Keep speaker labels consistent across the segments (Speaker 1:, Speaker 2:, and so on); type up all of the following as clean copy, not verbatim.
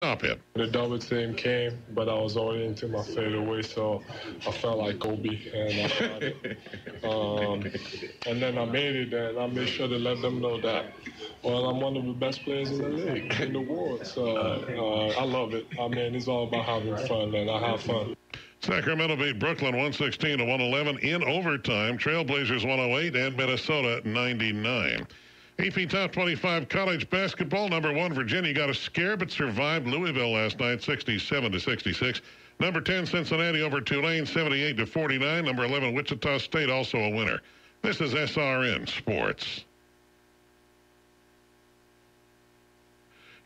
Speaker 1: top hit.
Speaker 2: The double team came, but I was already into my fadeaway, so I felt like Kobe, and I shot it. And then I made it, and I made sure to let them know that, well, I'm one of the best players in the league, in the world. So I love it. I mean, it's all about having fun, and I have fun.
Speaker 1: Sacramento beat Brooklyn 116-111 in overtime. Trailblazers 108 and Minnesota 99. AP Top 25 college basketball. Number 1, Virginia got a scare but survived Louisville last night, 67-66. Number 10, Cincinnati over Tulane, 78-49. Number 11, Wichita State, also a winner. This is SRN Sports.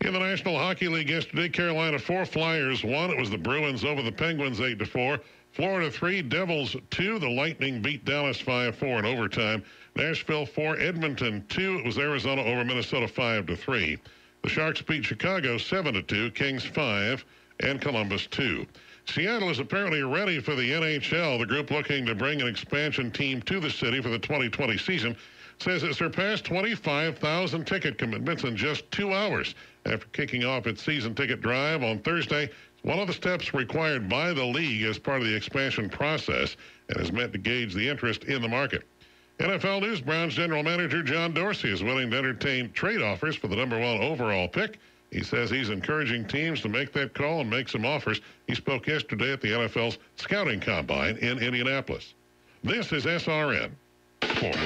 Speaker 1: In the National Hockey League yesterday, Carolina 4, Flyers 1. It was the Bruins over the Penguins 8-4. Florida 3, Devils 2. The Lightning beat Dallas 5-4 in overtime. Nashville 4, Edmonton 2. It was Arizona over Minnesota 5-3. The Sharks beat Chicago 7-2, Kings 5, and Columbus 2. Seattle is apparently ready for the NHL. The group looking to bring an expansion team to the city for the 2020 season says it surpassed 25,000 ticket commitments in just 2 hours after kicking off its season ticket drive on Thursday. One of the steps required by the league as part of the expansion process and is meant to gauge the interest in the market. NFL News, Browns general manager John Dorsey is willing to entertain trade offers for the number 1 overall pick. He says he's encouraging teams to make that call and make some offers. He spoke yesterday at the NFL's scouting combine in Indianapolis. This is SRN Sports.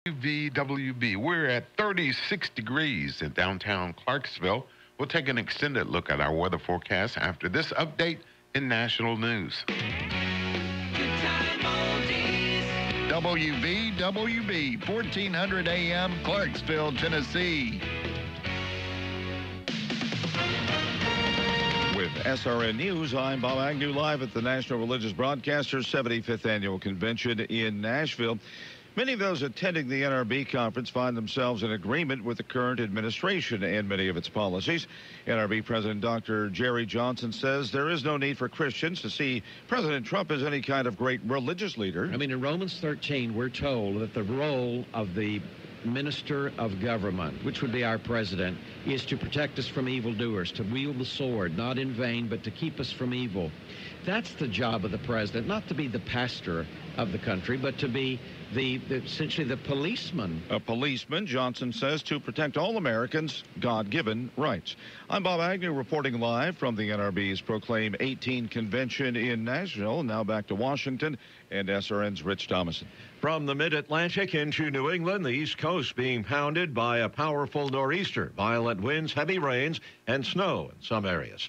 Speaker 3: WVWB. We're at 36 degrees in downtown Clarksville. We'll take an extended look at our weather forecast after this update in national news.
Speaker 4: WVWB, 1400 AM, Clarksville, Tennessee. With SRN News, I'm Bob Agnew, live at the National Religious Broadcasters 75th Annual Convention in Nashville. Many of those attending the NRB conference find themselves in agreement with the current administration and many of its policies. NRB President Dr. Jerry Johnson says there is no need for Christians to see President Trump as any kind of great religious leader.
Speaker 5: I mean, in Romans 13, we're told that the role of the minister of government, which would be our president, is to protect us from evildoers, to wield the sword, not in vain, but to keep us from evil. That's the job of the president, not to be the pastor of the country, but to be essentially the policeman.
Speaker 4: A policeman, Johnson says, to protect all Americans' God-given rights. I'm Bob Agnew reporting live from the NRB's Proclaim 18 convention in Nashville. Now back to Washington and SRN's Rich Thomason.
Speaker 6: From the mid-Atlantic into New England, the East Coast being pounded by a powerful nor'easter, violent winds, heavy rains, and snow in some areas.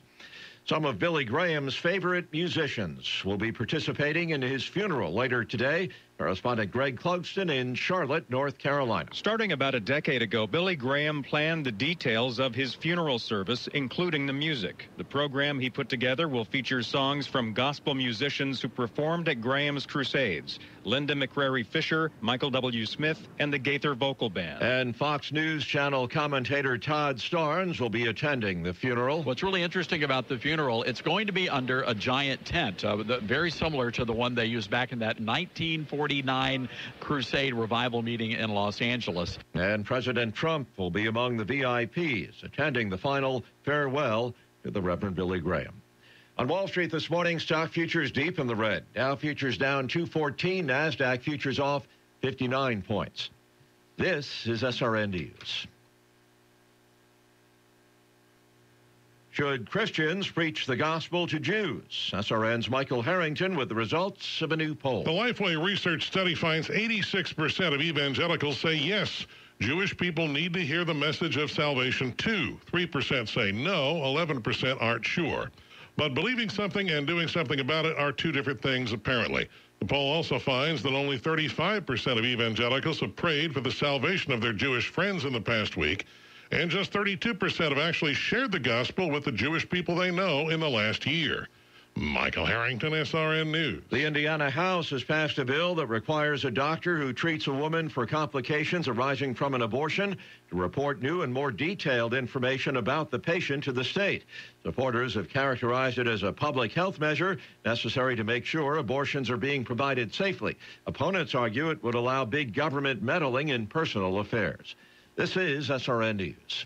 Speaker 6: Some of Billy Graham's favorite musicians will be participating in his funeral later today. Correspondent Greg Clugston in Charlotte, North Carolina.
Speaker 7: Starting about a decade ago, Billy Graham planned the details of his funeral service, including the music. The program he put together will feature songs from gospel musicians who performed at Graham's crusades: Linda McCrary Fisher, Michael W. Smith, and the Gaither Vocal Band.
Speaker 6: And Fox News Channel commentator Todd Starnes will be attending the funeral.
Speaker 8: What's really interesting about the funeral, it's going to be under a giant tent, very similar to the one they used back in that 1949 Crusade revival meeting in Los Angeles.
Speaker 6: And President Trump will be among the VIPs attending the final farewell to the Reverend Billy Graham. On Wall Street this morning, stock futures deep in the red. Dow futures down 214, NASDAQ futures off 59 points. This is SRN News. Should Christians preach the gospel to Jews? SRN's Michael Harrington with the results of a new poll.
Speaker 1: The Lifeway research study finds 86% of evangelicals say yes, Jewish people need to hear the message of salvation too. 3% say no, 11% aren't sure. But believing something and doing something about it are two different things, apparently. The poll also finds that only 35% of evangelicals have prayed for the salvation of their Jewish friends in the past week, and just 32% have actually shared the gospel with the Jewish people they know in the last year. Michael Harrington, SRN News.
Speaker 6: The Indiana House has passed a bill that requires a doctor who treats a woman for complications arising from an abortion to report new and more detailed information about the patient to the state. Supporters have characterized it as a public health measure necessary to make sure abortions are being provided safely. Opponents argue it would allow big government meddling in personal affairs. This is SRN News.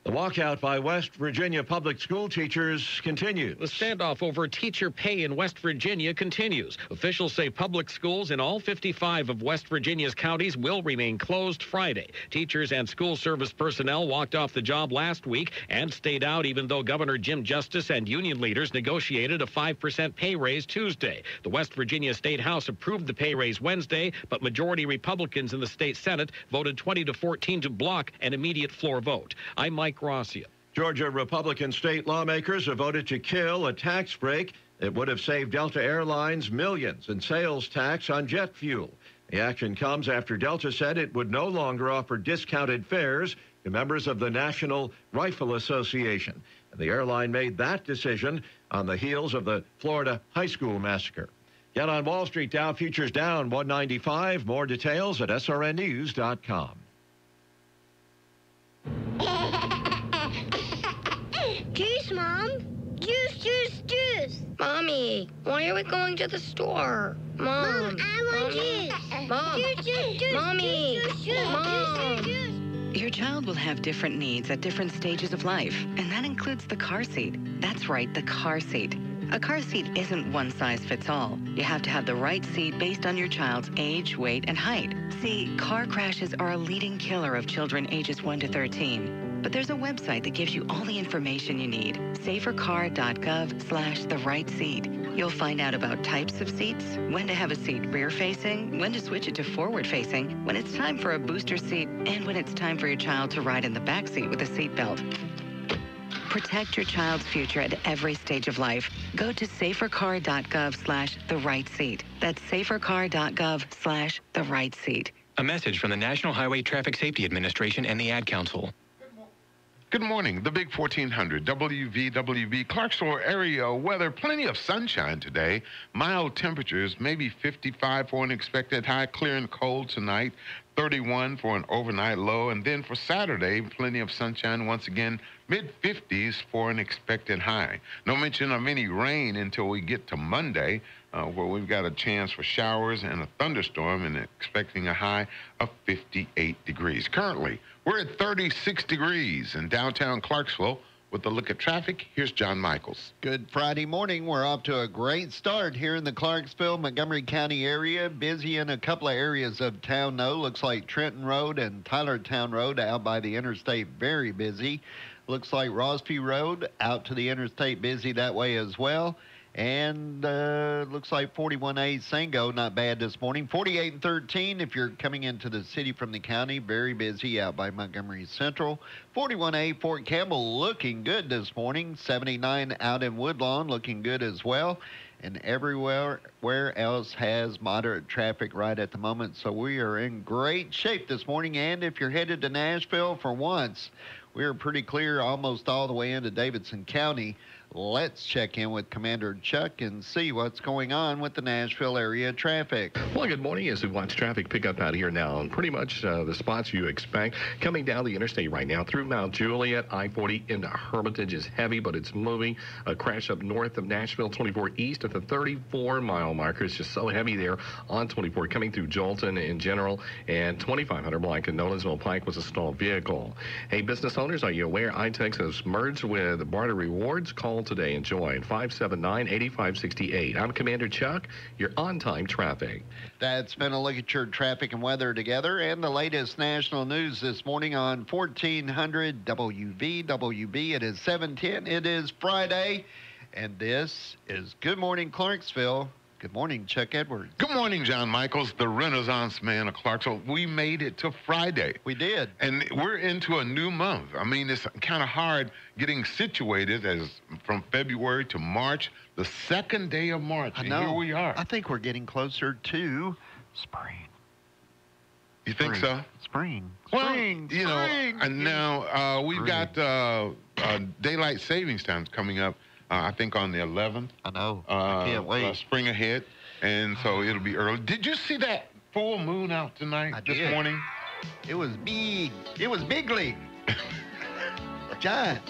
Speaker 6: The walkout by West Virginia public school teachers continues.
Speaker 9: The standoff over teacher pay in West Virginia continues. Officials say public schools in all 55 of West Virginia's counties will remain closed Friday. Teachers and school service personnel walked off the job last week and stayed out even though Governor Jim Justice and union leaders negotiated a 5% pay raise Tuesday. The West Virginia State House approved the pay raise Wednesday, but majority Republicans in the state Senate voted 20-14 to block an immediate floor vote. I'm Mike Rossian.
Speaker 6: Georgia Republican state lawmakers have voted to kill a tax break that would have saved Delta Airlines millions in sales tax on jet fuel. The action comes after Delta said it would no longer offer discounted fares to members of the National Rifle Association. And the airline made that decision on the heels of the Florida high school massacre. Yet on Wall Street, Dow futures down 195. More details at srnnews.com.
Speaker 10: Juice, Mom. Juice, juice, juice. Mommy, why are we going to the store? Mom, I want juice. Mom, juice, juice, juice. Mommy, juice, juice, Mom. Juice, juice, juice.
Speaker 11: Your child will have different needs at different stages of life, and that includes the car seat. That's right, the car seat. A car seat isn't one size fits all. You have to have the right seat based on your child's age, weight, and height. See, car crashes are a leading killer of children ages 1 to 13. But there's a website that gives you all the information you need. safercar.gov/the right seat. You'll find out about types of seats, when to have a seat rear facing, when to switch it to forward facing, when it's time for a booster seat, and when it's time for your child to ride in the back seat with a seatbelt. Protect your child's future at every stage of life. Go to safercar.gov/the right seat. That's safercar.gov/the right seat.
Speaker 12: A message from the National Highway Traffic Safety Administration and the Ad Council.
Speaker 3: Good morning. The Big 1400 WVWB Clarksville area weather. Plenty of sunshine today. Mild temperatures, maybe 55 for an expected high. Clear and cold tonight. 31 for an overnight low. And then for Saturday, plenty of sunshine once again. Mid-50s for an expected high. No mention of any rain until we get to Monday, where we've got a chance for showers and a thunderstorm and expecting a high of 58 degrees. Currently, we're at 36 degrees in downtown Clarksville. With a look at traffic, here's John Michaels.
Speaker 12: Good Friday morning. We're off to a great start here in the Clarksville, Montgomery County area. Busy in a couple of areas of town, though. Looks like Trenton Road and Tylertown Road out by the interstate, very busy. Looks like Rossby Road out to the interstate, busy that way as well. And looks like 41A Sango, not bad this morning. 48 and 13 if you're coming into the city from the county, very busy out by Montgomery Central. 41A Fort Campbell looking good this morning. 79 out in Woodlawn looking good as well. And everywhere else has moderate traffic right at the moment. So we are in great shape this morning. And if you're headed to Nashville, for once, we're pretty clear almost all the way into Davidson County. Let's check in with Commander Chuck and see what's going on with the Nashville area traffic.
Speaker 13: Well, good morning as we watch traffic pick up out here now. And pretty much the spots you expect coming down the interstate right now through Mount Juliet. I-40 into Hermitage is heavy, but it's moving. A crash up north of Nashville, 24 east at the 34-mile marker. It's just so heavy there on 24 coming through Jolton in general. And 2500 block at Nolensville Pike was a stalled vehicle. Hey, business owners, are you aware iTex has merged with Barter Rewards? Call today and join 579-8568. I'm Commander Chuck, your on-time traffic.
Speaker 12: That's been a look at your traffic and weather together and the latest national news this morning on 1400 WVWB. It is 7:10. It is Friday, and this is Good Morning Clarksville. Good morning, Chuck Edwards.
Speaker 3: Good morning, John Michaels, the Renaissance man of Clarksville. We made it to Friday.
Speaker 12: We did.
Speaker 3: And we're into a new month. I mean, it's kind of hard getting situated as from February to March, the second day of March.
Speaker 12: I know.
Speaker 3: And here we are.
Speaker 12: I think we're getting closer to spring.
Speaker 3: You think so?
Speaker 12: Spring.
Speaker 3: Well,
Speaker 12: Spring.
Speaker 3: you know, and now we've got daylight savings times coming up. I think on the 11th.
Speaker 12: I know. I can't wait.
Speaker 3: Spring ahead, and so it'll be early. Did you see that full moon out tonight this morning?
Speaker 12: It was big. It was big league. Giant.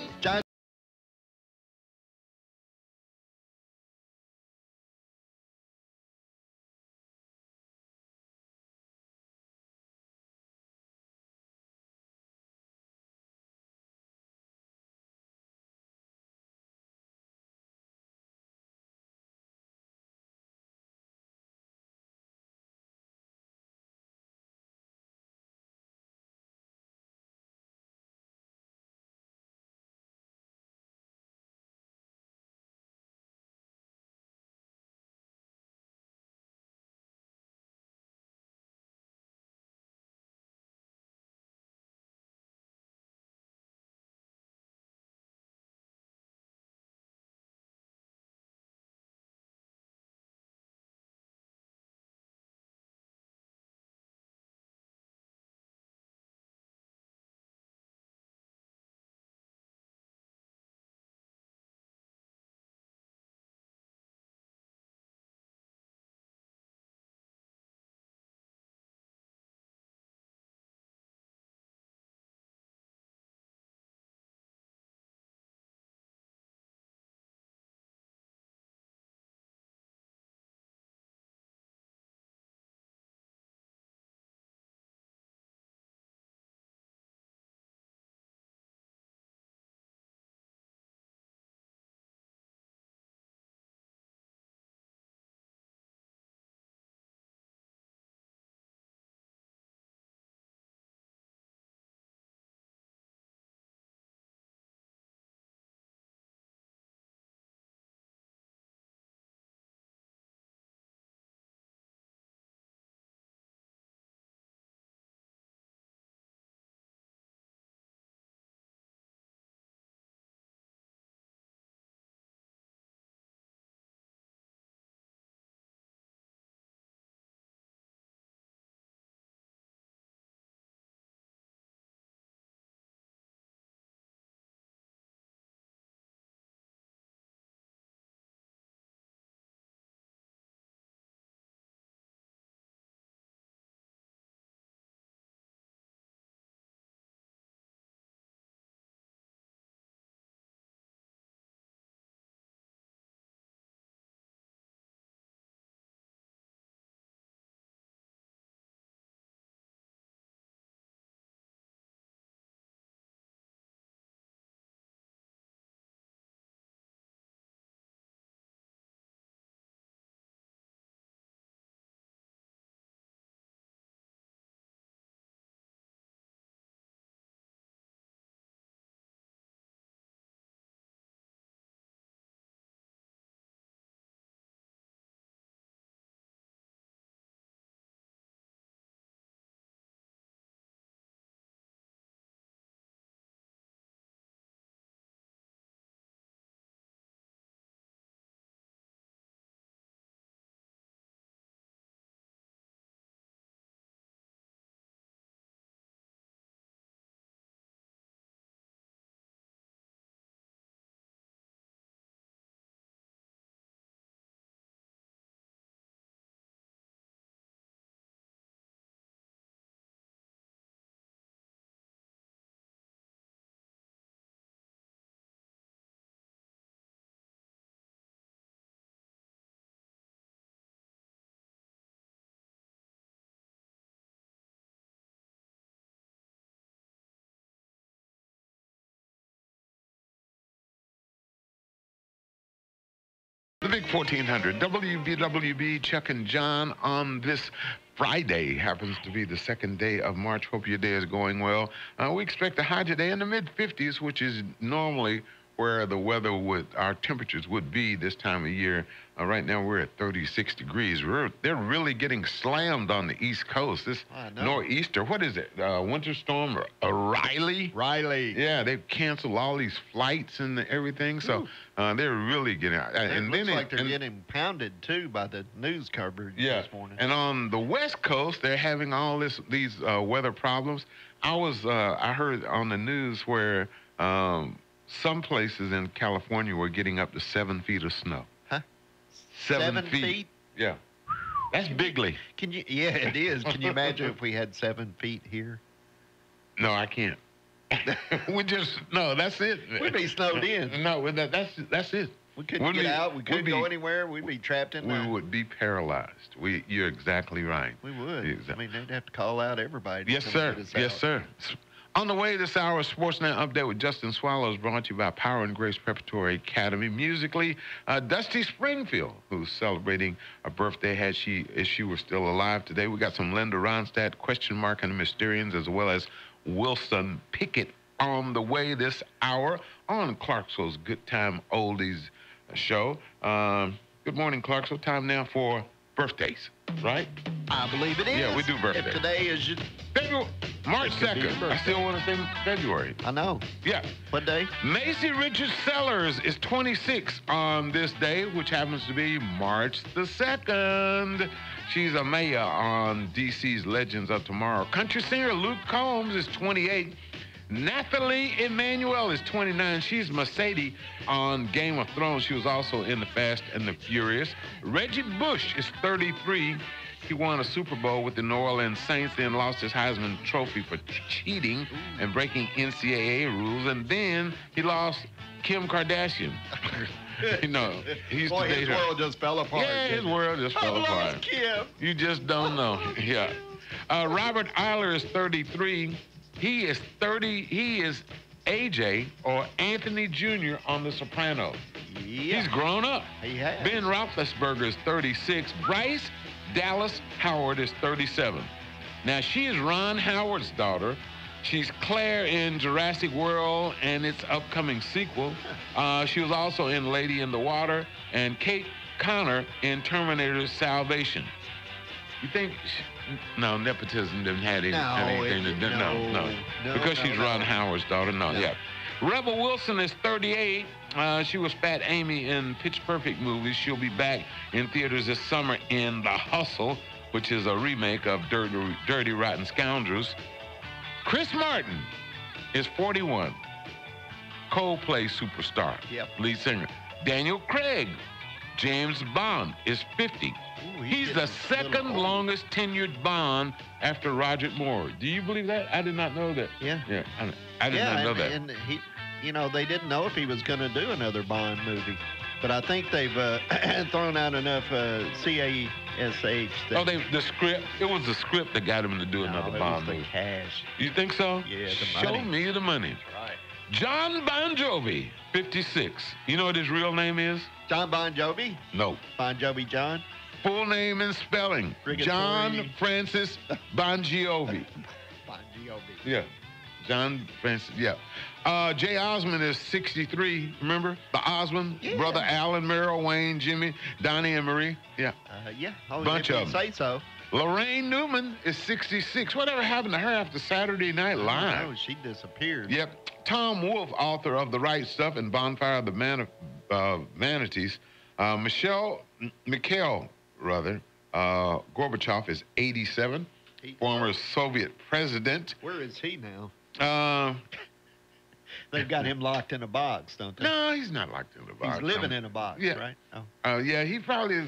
Speaker 3: The big 1400 WVWB, Chuck and John on this Friday. Happens to be the second day of March. Hope your day is going well. We expect a high today in the mid-50s, which is normally where the weather our temperatures would be this time of year. Right now we're at 36 degrees. They're really getting slammed on the East Coast. This nor'easter, what is it? Winter storm or Riley?
Speaker 12: Riley.
Speaker 3: Yeah, they've canceled all these flights and everything. So they're really getting out.
Speaker 12: And it looks like they're getting pounded too by the news coverage this morning.
Speaker 3: And on the West Coast, they're having all these weather problems. I heard on the news where some places in California were getting up to 7 feet of snow.
Speaker 12: Huh?
Speaker 3: 7 feet? Yeah. That's bigly.
Speaker 12: Can you? Yeah, it is. Can you imagine if we had 7 feet here?
Speaker 3: No, I can't. That's it.
Speaker 12: We'd be snowed in.
Speaker 3: No, that's it.
Speaker 12: We couldn't get out. We couldn't go anywhere. We'd be trapped in there.
Speaker 3: We would be paralyzed. You're exactly right.
Speaker 12: We would. Exactly. I mean, they'd have to call out everybody.
Speaker 3: Yes, sir. Yes, sir. On the way this hour, Sportsnet Update with Justin Swallows, brought to you by Power and Grace Preparatory Academy. Musically, Dusty Springfield, who's celebrating a birthday if she were still alive today. We got some Linda Ronstadt, Question Mark and the Mysterians, as well as Wilson Pickett on the way this hour on Clarksville's Good Time Oldies show. Good morning, Clarksville. Time now for birthdays, right?
Speaker 12: I believe it is.
Speaker 3: Yeah, we do birthdays.
Speaker 12: If today is
Speaker 3: March 2nd. I still want to say February.
Speaker 12: I know.
Speaker 3: Yeah.
Speaker 12: What day?
Speaker 3: Macy Richards Sellers is 26 on this day, which happens to be March the 2nd. She's a mayor on DC's Legends of Tomorrow. Country singer Luke Combs is 28. Nathalie Emmanuel is 29. She's Mercedes on Game of Thrones. She was also in The Fast and the Furious. Reggie Bush is 33. He won a Super Bowl with the New Orleans Saints, then lost his Heisman Trophy for cheating and breaking NCAA rules. And then he lost Kim Kardashian. His
Speaker 12: world just fell apart.
Speaker 3: Yeah, his world just fell apart.
Speaker 12: Kim.
Speaker 3: You just don't know. Yeah. Robert Eiler is 33. He is 30. He is AJ or Anthony Jr. on The Sopranos.
Speaker 12: Yeah.
Speaker 3: He's grown up.
Speaker 12: He has.
Speaker 3: Ben Roethlisberger is 36. Bryce Dallas Howard is 37. Now, she is Ron Howard's daughter. She's Claire in Jurassic World and its upcoming sequel. She was also in Lady in the Water and Kate Connor in Terminator Salvation. You think... No, nepotism didn't have anything to do. No. Because she's Ron Howard's daughter. No, yeah. Rebel Wilson is 38. She was Fat Amy in Pitch Perfect movies. She'll be back in theaters this summer in The Hustle, which is a remake of Dirty Rotten Scoundrels. Chris Martin is 41. Coldplay superstar, lead singer. Daniel Craig, James Bond, is 50. Ooh, he's the second longest tenured Bond after Roger Moore. Do you believe that? I did not know that.
Speaker 12: Yeah.
Speaker 3: Yeah, I did not know that.
Speaker 12: And he, they didn't know if he was going to do another Bond movie. But I think they've thrown out enough CASH.
Speaker 3: The script. It was the script that got him to do another Bond movie.
Speaker 12: Cash.
Speaker 3: You think so?
Speaker 12: Yeah, the
Speaker 3: Show
Speaker 12: money.
Speaker 3: me the money.
Speaker 12: That's right.
Speaker 3: John Bon Jovi, 56. You know what his real name is?
Speaker 12: John Bon Jovi?
Speaker 3: No.
Speaker 12: Bon Jovi John?
Speaker 3: Full name and spelling. John Francis Bon Jovi.
Speaker 12: Bon Jovi.
Speaker 3: Yeah. John Francis, yeah. Jay Osmond is 63. Remember? The Osmond?
Speaker 12: Yeah.
Speaker 3: Brother Alan, Merrill, Wayne, Jimmy, Donnie, and Marie. Yeah.
Speaker 12: Yeah.
Speaker 3: Bunch of them.
Speaker 12: Say so.
Speaker 3: Lorraine Newman is 66. Whatever happened to her after Saturday Night Live?
Speaker 12: Oh, she disappeared.
Speaker 3: Yep. Tom Wolfe, author of The Right Stuff and Bonfire of the Vanities. Mikhail Gorbachev is 87. Former Soviet president.
Speaker 12: Where is he now? They've got him locked in a box, don't they?
Speaker 3: No, he's not locked in a box.
Speaker 12: He's living in a box, right?
Speaker 3: Oh. Yeah, he probably is,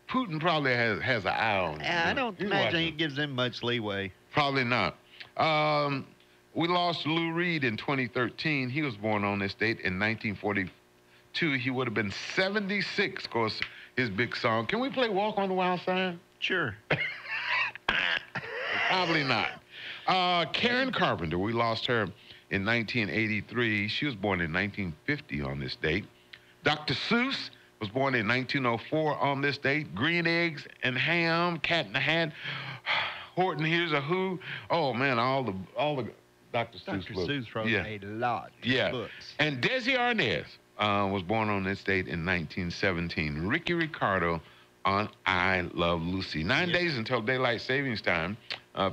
Speaker 3: Putin probably has an eye on him.
Speaker 12: I don't imagine he gives him much leeway.
Speaker 3: Probably not. We lost Lou Reed in 2013. He was born on this date in 1942. He would have been 76, of course, his big song. Can we play Walk on the Wild Side?
Speaker 12: Sure.
Speaker 3: Probably not. Karen Carpenter, we lost her in 1983. She was born in 1950 on this date. Dr. Seuss was born in 1904 on this date. Green Eggs and Ham, Cat in the Hat, Horton Hears a Who. Oh man, all the Dr. Seuss books.
Speaker 12: Seuss wrote a lot of books.
Speaker 3: And Desi Arnaz was born on this date in 1917. Ricky Ricardo on I Love Lucy. 9 days until daylight savings time,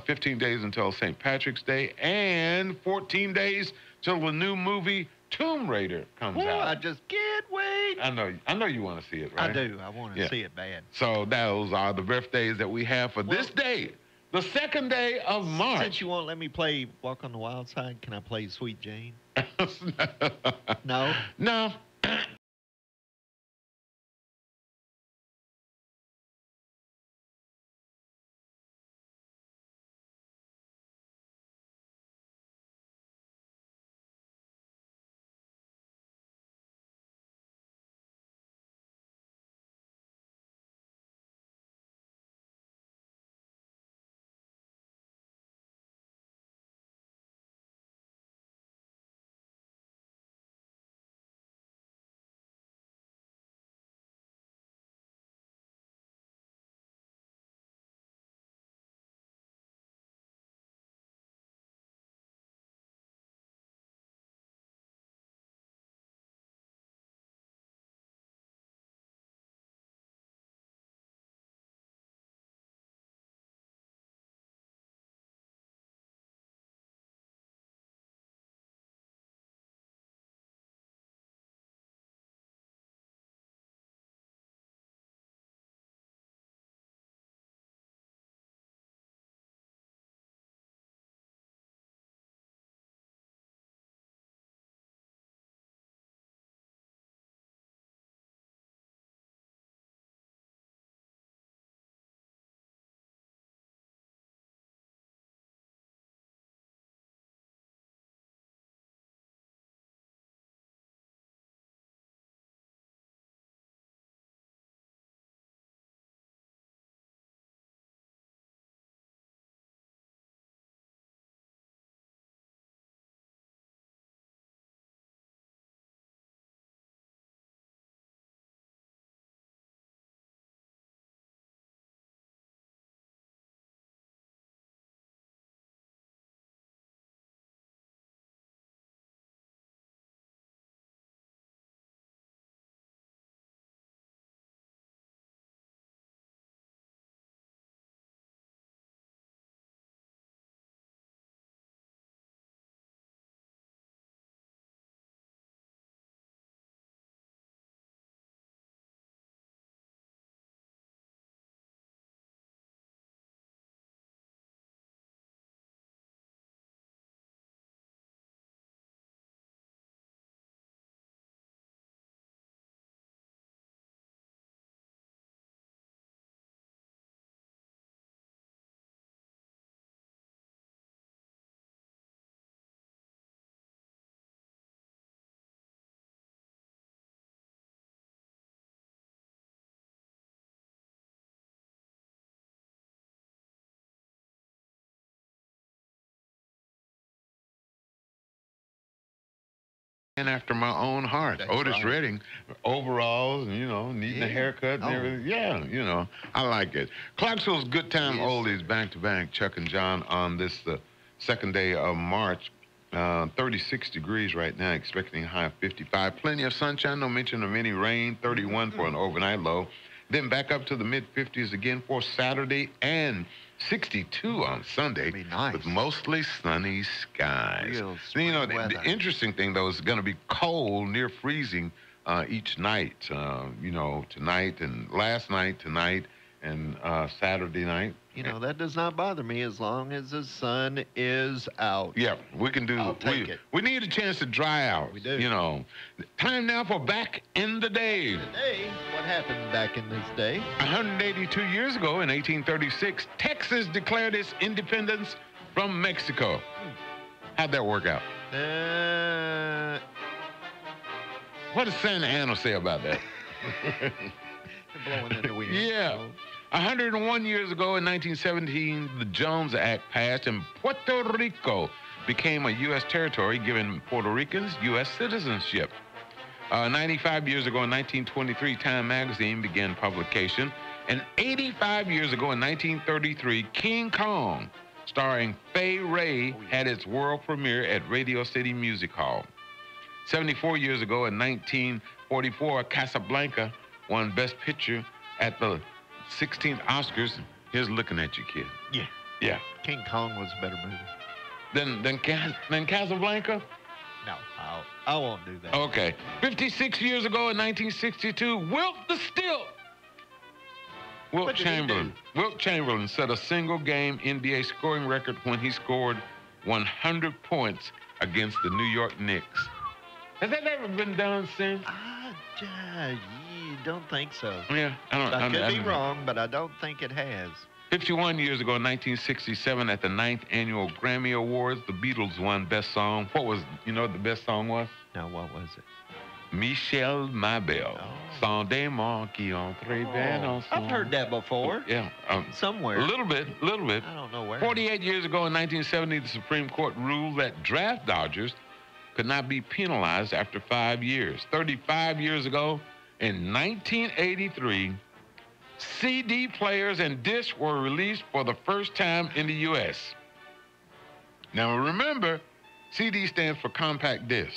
Speaker 3: 15 days until St. Patrick's Day, and 14 days till the new movie Tomb Raider comes out.
Speaker 12: I just can't wait.
Speaker 3: I know you want to see it, right?
Speaker 12: I do. I want to see it bad.
Speaker 3: So those are the birthdays that we have for this day, the second day of March.
Speaker 12: Since you won't let me play Walk on the Wild Side, can I play Sweet Jane? No?
Speaker 3: No. And after my own heart.
Speaker 12: That's
Speaker 3: Otis
Speaker 12: right.
Speaker 3: Redding, overalls, and, needing a haircut and everything. Yeah, I like it. Clarksville's Good Time Oldies, back-to-back, Chuck and John on this, the second day of March. 36 degrees right now, expecting a high of 55. Plenty of sunshine, no mention of any rain, 31 for an overnight low. Then back up to the mid-50s again for Saturday, and 62 on Sunday, with mostly sunny skies. The interesting thing, though, is going to be cold, near freezing each night. Tonight and last night, tonight, and Saturday night.
Speaker 12: That does not bother me as long as the sun is out.
Speaker 3: Yeah, we can do.
Speaker 12: I'll take it.
Speaker 3: We need a chance to dry out.
Speaker 12: We do.
Speaker 3: Time now for Back in the Day.
Speaker 12: Today, what happened back in this day?
Speaker 3: 182 years ago, in 1836, Texas declared its independence from Mexico. How'd that work out? What does Santa Ana say about that?
Speaker 12: Blowing in the wind.
Speaker 3: Yeah. 101 years ago, in 1917, the Jones Act passed, and Puerto Rico became a U.S. territory, giving Puerto Ricans U.S. citizenship. 95 years ago in 1923, Time magazine began publication. And 85 years ago in 1933, King Kong, starring Fay Ray, had its world premiere at Radio City Music Hall. 74 years ago in 1944, Casablanca won Best Picture at the 16th Oscars. Here's looking at you, kid.
Speaker 12: Yeah.
Speaker 3: Yeah.
Speaker 12: King Kong was a better movie.
Speaker 3: Than Casablanca?
Speaker 12: No, I won't do that.
Speaker 3: Okay. 56 years ago in 1962, Wilt Chamberlain set a single-game NBA scoring record when he scored 100 points against the New York Knicks. Has that ever been done since?
Speaker 12: You don't think so.
Speaker 3: Yeah,
Speaker 12: I could be wrong, but I don't think it has.
Speaker 3: 51 years ago in 1967 at the 9th Annual Grammy Awards, the Beatles won Best Song. You know what the best song was?
Speaker 12: No, what was it?
Speaker 3: Michel Mabel. Sans des mots qui ont très bien.
Speaker 12: I've heard that before.
Speaker 3: Yeah.
Speaker 12: Somewhere.
Speaker 3: A little bit.
Speaker 12: I don't know where.
Speaker 3: 48 years ago in 1970, the Supreme Court ruled that draft dodgers could not be penalized after 5 years. 35 years ago, in 1983, CD players and discs were released for the first time in the U.S. Now remember, CD stands for compact disc.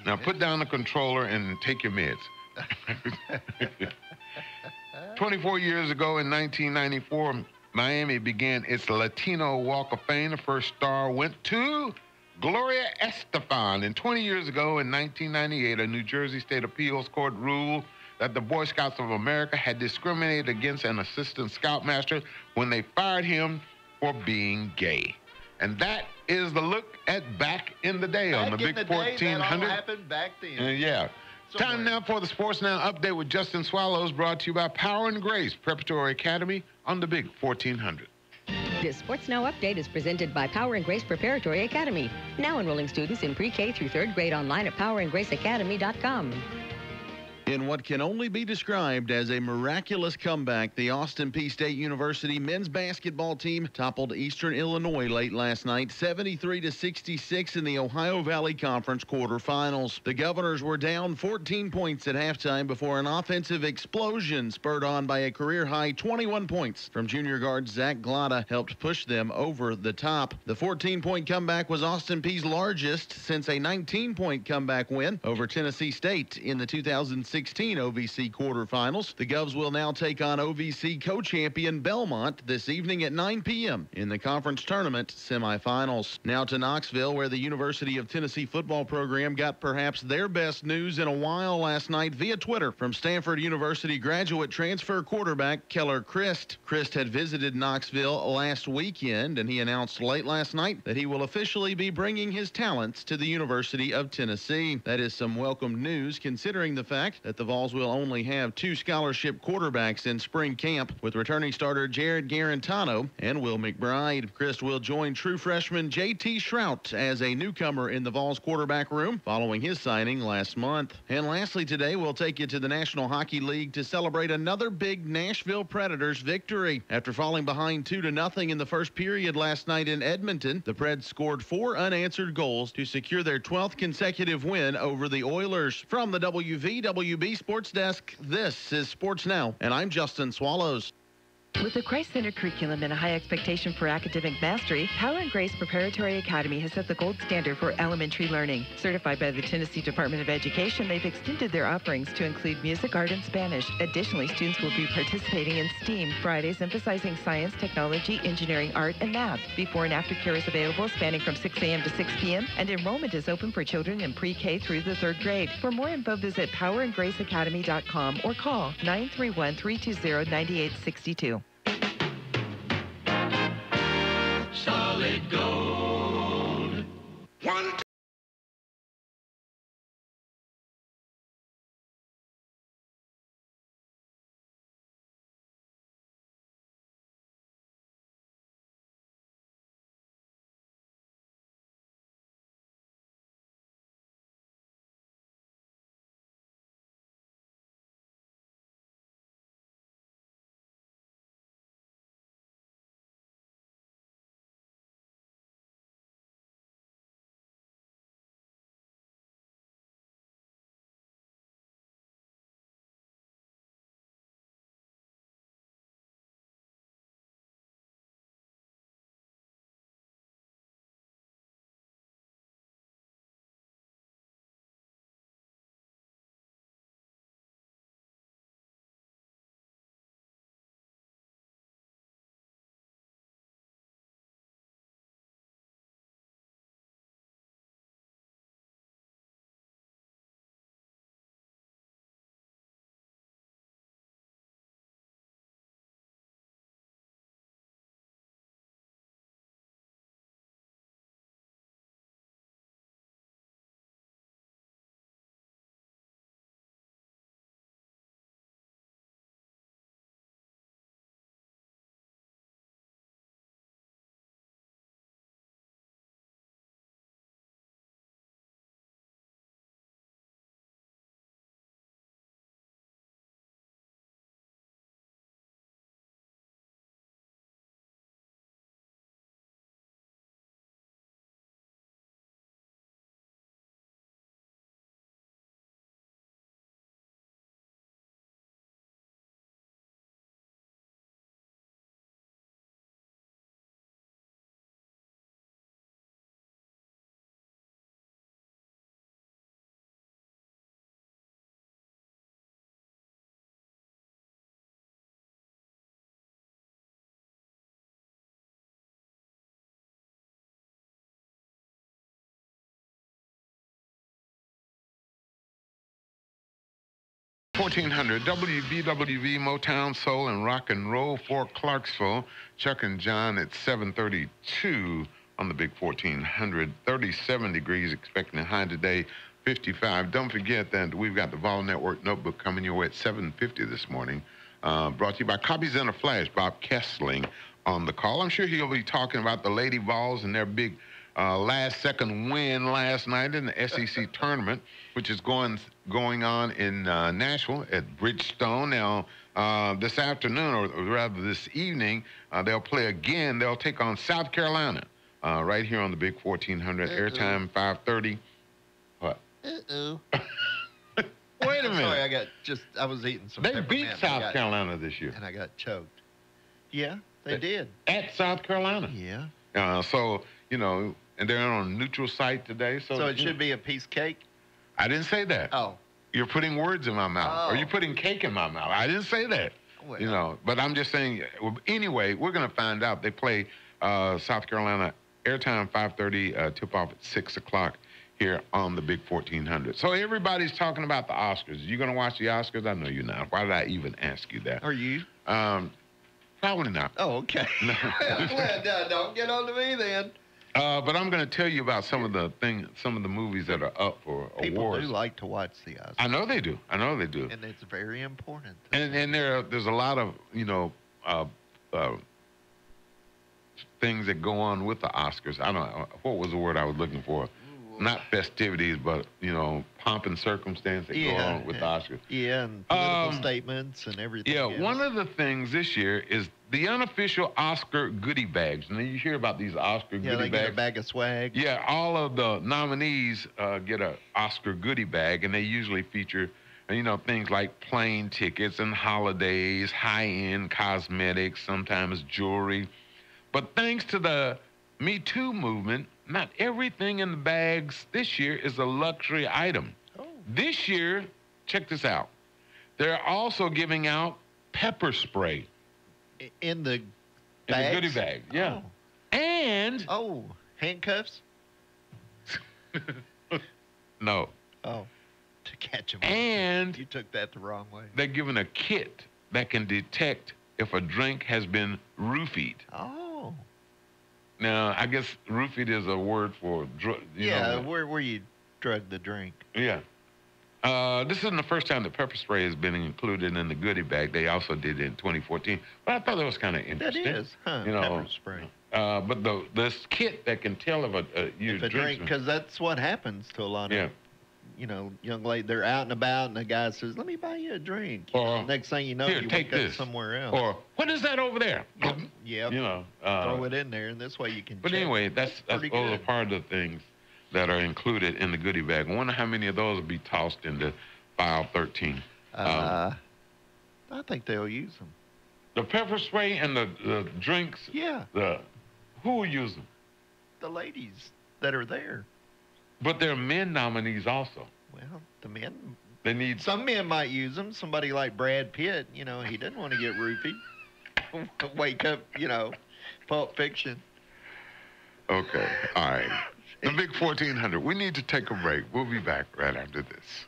Speaker 3: Now put down the controller and take your meds. 24 years ago in 1994, Miami began its Latino Walk of Fame. The first star went to Gloria Estefan. And 20 years ago in 1998, a New Jersey State Appeals Court ruled that the Boy Scouts of America had discriminated against an assistant scoutmaster when they fired him for being gay. And that is the look at back in the day on the Big 1400.
Speaker 12: That all happened back then.
Speaker 3: Yeah. Time now for the Sports Now update with Justin Swallows, brought to you by Power and Grace Preparatory Academy on the Big 1400.
Speaker 14: This Sports Now update is presented by Power and Grace Preparatory Academy. Now enrolling students in pre-K through 3rd grade online at powerandgraceacademy.com.
Speaker 15: In what can only be described as a miraculous comeback, the Austin Peay State University men's basketball team toppled Eastern Illinois late last night, 73-66 in the Ohio Valley Conference quarterfinals. The Governors were down 14 points at halftime before an offensive explosion spurred on by a career-high 21 points from junior guard Zach Glotta helped push them over the top. The 14-point comeback was Austin Peay's largest since a 19-point comeback win over Tennessee State in the 2016 OVC quarterfinals. The Govs will now take on OVC co-champion Belmont this evening at 9 p.m. in the conference tournament semifinals. Now to Knoxville, where the University of Tennessee football program got perhaps their best news in a while last night via Twitter from Stanford University graduate transfer quarterback Keller Christ. Christ had visited Knoxville last weekend, and he announced late last night that he will officially be bringing his talents to the University of Tennessee. That is some welcome news, considering the fact that the Vols will only have 2 scholarship quarterbacks in spring camp, with returning starter Jared Garantano and Will McBride. Christ will join true freshman J.T. Shrout as a newcomer in the Vols quarterback room following his signing last month. And lastly today, we'll take you to the National Hockey League to celebrate another big Nashville Predators victory. After falling behind 2-0 in the first period last night in Edmonton, the Preds scored 4 unanswered goals to secure their 12th consecutive win over the Oilers. From the WVWB Sports Desk, this is Sports Now, and I'm Justin Swallows.
Speaker 16: With the Christ-centered curriculum and a high expectation for academic mastery, Power and Grace Preparatory Academy has set the gold standard for elementary learning. Certified by the Tennessee Department of Education, they've extended their offerings to include music, art, and Spanish. Additionally, students will be participating in STEAM Fridays, emphasizing science, technology, engineering, art, and math. Before and after care is available, spanning from 6 a.m. to 6 p.m., and enrollment is open for children in pre-K through the 3rd grade. For more info, visit powerandgraceacademy.com or call 931-320-9862.
Speaker 17: Solid gold. One.
Speaker 3: 1400 WVWB Motown Soul and Rock and Roll for Clarksville. Chuck and John at 7:32 on the big 1400. 37 degrees, expecting a high today, 55. Don't forget that we've got the Vol Network Notebook coming your way at 7:50 this morning. Brought to you by Copies in a Flash. Bob Kessling on the call. I'm sure he'll be talking about the Lady Vols and their big last-second win last night in the SEC tournament, which is going on in Nashville at Bridgestone. Now, this afternoon, or rather this evening, they'll play again. They'll take on South Carolina right here on the big 1400. Airtime 5:30. What?
Speaker 12: Uh-oh.
Speaker 3: Wait a minute.
Speaker 12: Sorry, I was eating some
Speaker 3: They
Speaker 12: peppermint
Speaker 3: beat South Carolina this year.
Speaker 12: And I got choked. Yeah, they did.
Speaker 3: At South Carolina.
Speaker 12: Yeah.
Speaker 3: So, you know, and they're on a neutral site today. So
Speaker 12: it should be a piece of cake?
Speaker 3: I didn't say that.
Speaker 12: Oh.
Speaker 3: You're putting words in my mouth. Or you're putting cake in my mouth. I didn't say that.
Speaker 12: Well.
Speaker 3: You know, but I'm just saying, anyway, we're going to find out. They play South Carolina, airtime 5:30, tip-off at 6 o'clock here on the big 1400. So everybody's talking about the Oscars. You going to watch the Oscars? I know you're not. Why did I even ask you that?
Speaker 12: Are you?
Speaker 3: Probably not.
Speaker 12: Oh, okay.
Speaker 3: No.
Speaker 12: Well, don't get on to me then.
Speaker 3: But I'm going to tell you about some of the movies that are up for
Speaker 12: People
Speaker 3: awards.
Speaker 12: do like to watch the Oscars.
Speaker 3: I know they do.
Speaker 12: And it's very important.
Speaker 3: And there's a lot of, you know, things that go on with the Oscars. I don't know. What was the word I was looking for? Not festivities, but, you know, pomp and circumstance that go on with the Oscars.
Speaker 12: Yeah, and political statements and everything.
Speaker 3: Yeah,
Speaker 12: else.
Speaker 3: one of the things this year is the unofficial Oscar goodie bags. And you hear about these Oscar goodie bags.
Speaker 12: Yeah, they get a bag of swag.
Speaker 3: Yeah, all of the nominees get an Oscar goodie bag, and they usually feature, you know, things like plane tickets and holidays, high-end cosmetics, sometimes jewelry. But thanks to the Me Too movement, not everything in the bags this year is a luxury item.
Speaker 12: Oh.
Speaker 3: This year, check this out. They're also giving out pepper spray.
Speaker 12: In the
Speaker 3: bags? In the goodie bag, yeah.
Speaker 12: Oh.
Speaker 3: And...
Speaker 12: Oh, handcuffs?
Speaker 3: No.
Speaker 12: Oh, to catch them.
Speaker 3: And...
Speaker 12: You took that the wrong way.
Speaker 3: They're giving a kit that can detect if a drink has been roofied.
Speaker 12: Oh.
Speaker 3: Now, I guess roofied is a word for,
Speaker 12: where you drug the drink.
Speaker 3: Yeah. This isn't the first time that pepper spray has been included in the goodie bag. They also did it in 2014. But I thought that was kind of interesting.
Speaker 12: That is, huh?
Speaker 3: You know,
Speaker 12: pepper spray.
Speaker 3: But this kit that can tell if a
Speaker 12: drink, because that's what happens to a lot of, you know, young lady. They're out and about, and the guy says, "Let me buy you a drink."
Speaker 3: Or
Speaker 12: next thing you know,
Speaker 3: here,
Speaker 12: you
Speaker 3: take
Speaker 12: wake
Speaker 3: this
Speaker 12: up somewhere else.
Speaker 3: Or what is that over there?
Speaker 12: Yeah.
Speaker 3: You know,
Speaker 12: throw it in there, and this way you can.
Speaker 3: But
Speaker 12: check.
Speaker 3: anyway, that's those are part of the things that are included in the goodie bag. I wonder how many of those will be tossed into file 13.
Speaker 12: I think they'll use them.
Speaker 3: The pepper spray and the drinks.
Speaker 12: Yeah.
Speaker 3: Who will use them?
Speaker 12: The ladies that are there.
Speaker 3: But there are men nominees also.
Speaker 12: Well, the men.
Speaker 3: They need.
Speaker 12: Some men might use them. Somebody like Brad Pitt, you know, he doesn't want to get roofied. Wake up, you know, Pulp Fiction.
Speaker 3: Okay. All right. The big 1400. We need to take a break. We'll be back right after this.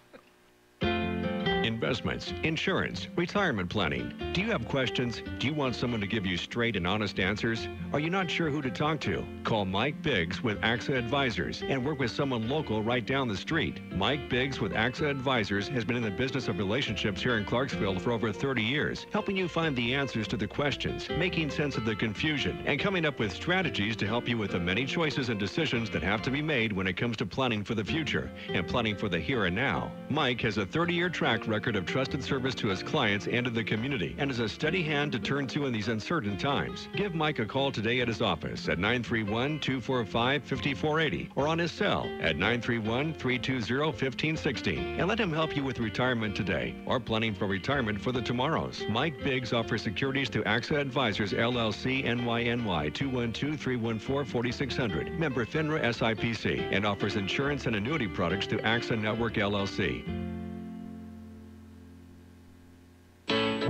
Speaker 18: Investments, insurance, retirement planning. Do you have questions? Do you want someone to give you straight and honest answers? Are you not sure who to talk to? Call Mike Biggs with AXA Advisors and work with someone local right down the street. Mike Biggs with AXA Advisors has been in the business of relationships here in Clarksville for over 30 years, helping you find the answers to the questions, making sense of the confusion, and coming up with strategies to help you with the many choices and decisions that have to be made when it comes to planning for the future and planning for the here and now. Mike has a 30-year track record of trusted service to his clients and to the community and is a steady hand to turn to in these uncertain times. Give Mike a call today at his office at 931-245-5480 or on his cell at 931-320-1560 and let him help you with retirement today or planning for retirement for the tomorrows. Mike Biggs offers securities to AXA Advisors LLC NYNY 212-314-4600, member FINRA SIPC, and offers insurance and annuity products to AXA Network LLC.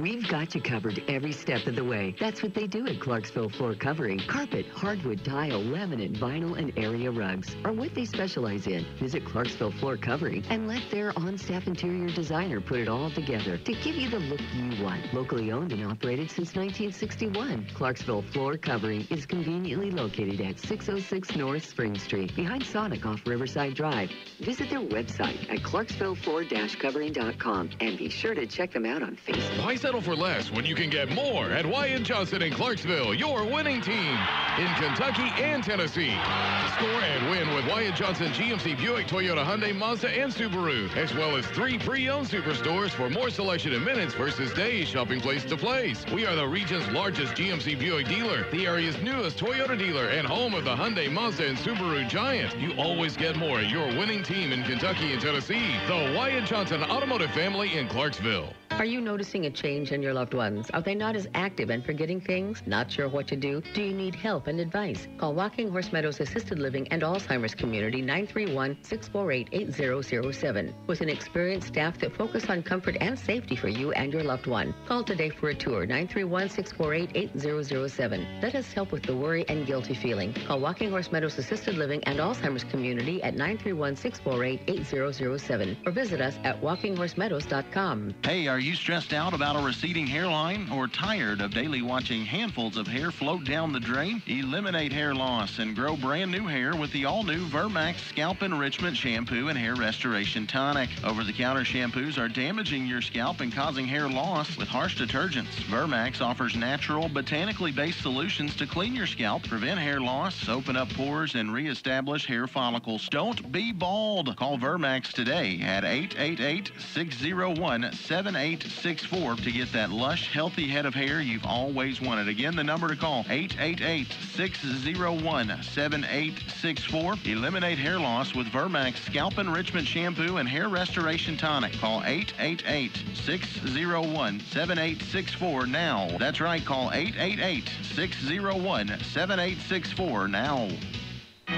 Speaker 19: We've got you covered every step of the way. That's what they do at Clarksville Floor Covering. Carpet, hardwood, tile, laminate, vinyl, and area rugs are what they specialize in. Visit Clarksville Floor Covering and let their on-staff interior designer put it all together to give you the look you want. Locally owned and operated since 1961, Clarksville Floor Covering is conveniently located at 606 North Spring Street, behind Sonic off Riverside Drive. Visit their website at clarksvillefloor-covering.com and be sure to check them out on Facebook.
Speaker 20: Why settle for less when you can get more at Wyatt Johnson in Clarksville, your winning team in Kentucky and Tennessee. Score and win with Wyatt Johnson GMC, Buick, Toyota, Hyundai, Mazda, and Subaru, as well as 3 pre-owned superstores for more selection in minutes versus days, shopping place to place. We are the region's largest GMC Buick dealer, the area's newest Toyota dealer, and home of the Hyundai, Mazda, and Subaru Giant. You always get more at your winning team in Kentucky and Tennessee. The Wyatt Johnson Automotive family in Clarksville.
Speaker 14: Are you noticing a change in your loved ones? Are they not as active and forgetting things? Not sure what to do? Do you need help and advice? Call Walking Horse Meadows Assisted Living and Alzheimer's Community 931-648-8007 with an experienced staff that focus on comfort and safety for you and your loved one. Call today for a tour, 931-648-8007. Let us help with the worry and guilty feeling. Call Walking Horse Meadows Assisted Living and Alzheimer's Community at 931-648-8007 or visit us at walkinghorsemeadows.com.
Speaker 15: Hey, are you stressed out about a receding hairline or tired of daily watching handfuls of hair float down the drain? Eliminate hair loss and grow brand new hair with the all-new Vermax Scalp Enrichment Shampoo and Hair Restoration Tonic. Over-the-counter shampoos are damaging your scalp and causing hair loss with harsh detergents. Vermax offers natural, botanically based solutions to clean your scalp, prevent hair loss, open up pores, and reestablish hair follicles. Don't be bald. Call Vermax today at 888-601-7864 to get that lush, healthy head of hair you've always wanted. Again, the number to call, 888-601-7864. Eliminate hair loss with Vermax Scalp Enrichment Shampoo and Hair Restoration Tonic. Call 888-601-7864 now. That's right, call 888-601-7864 now.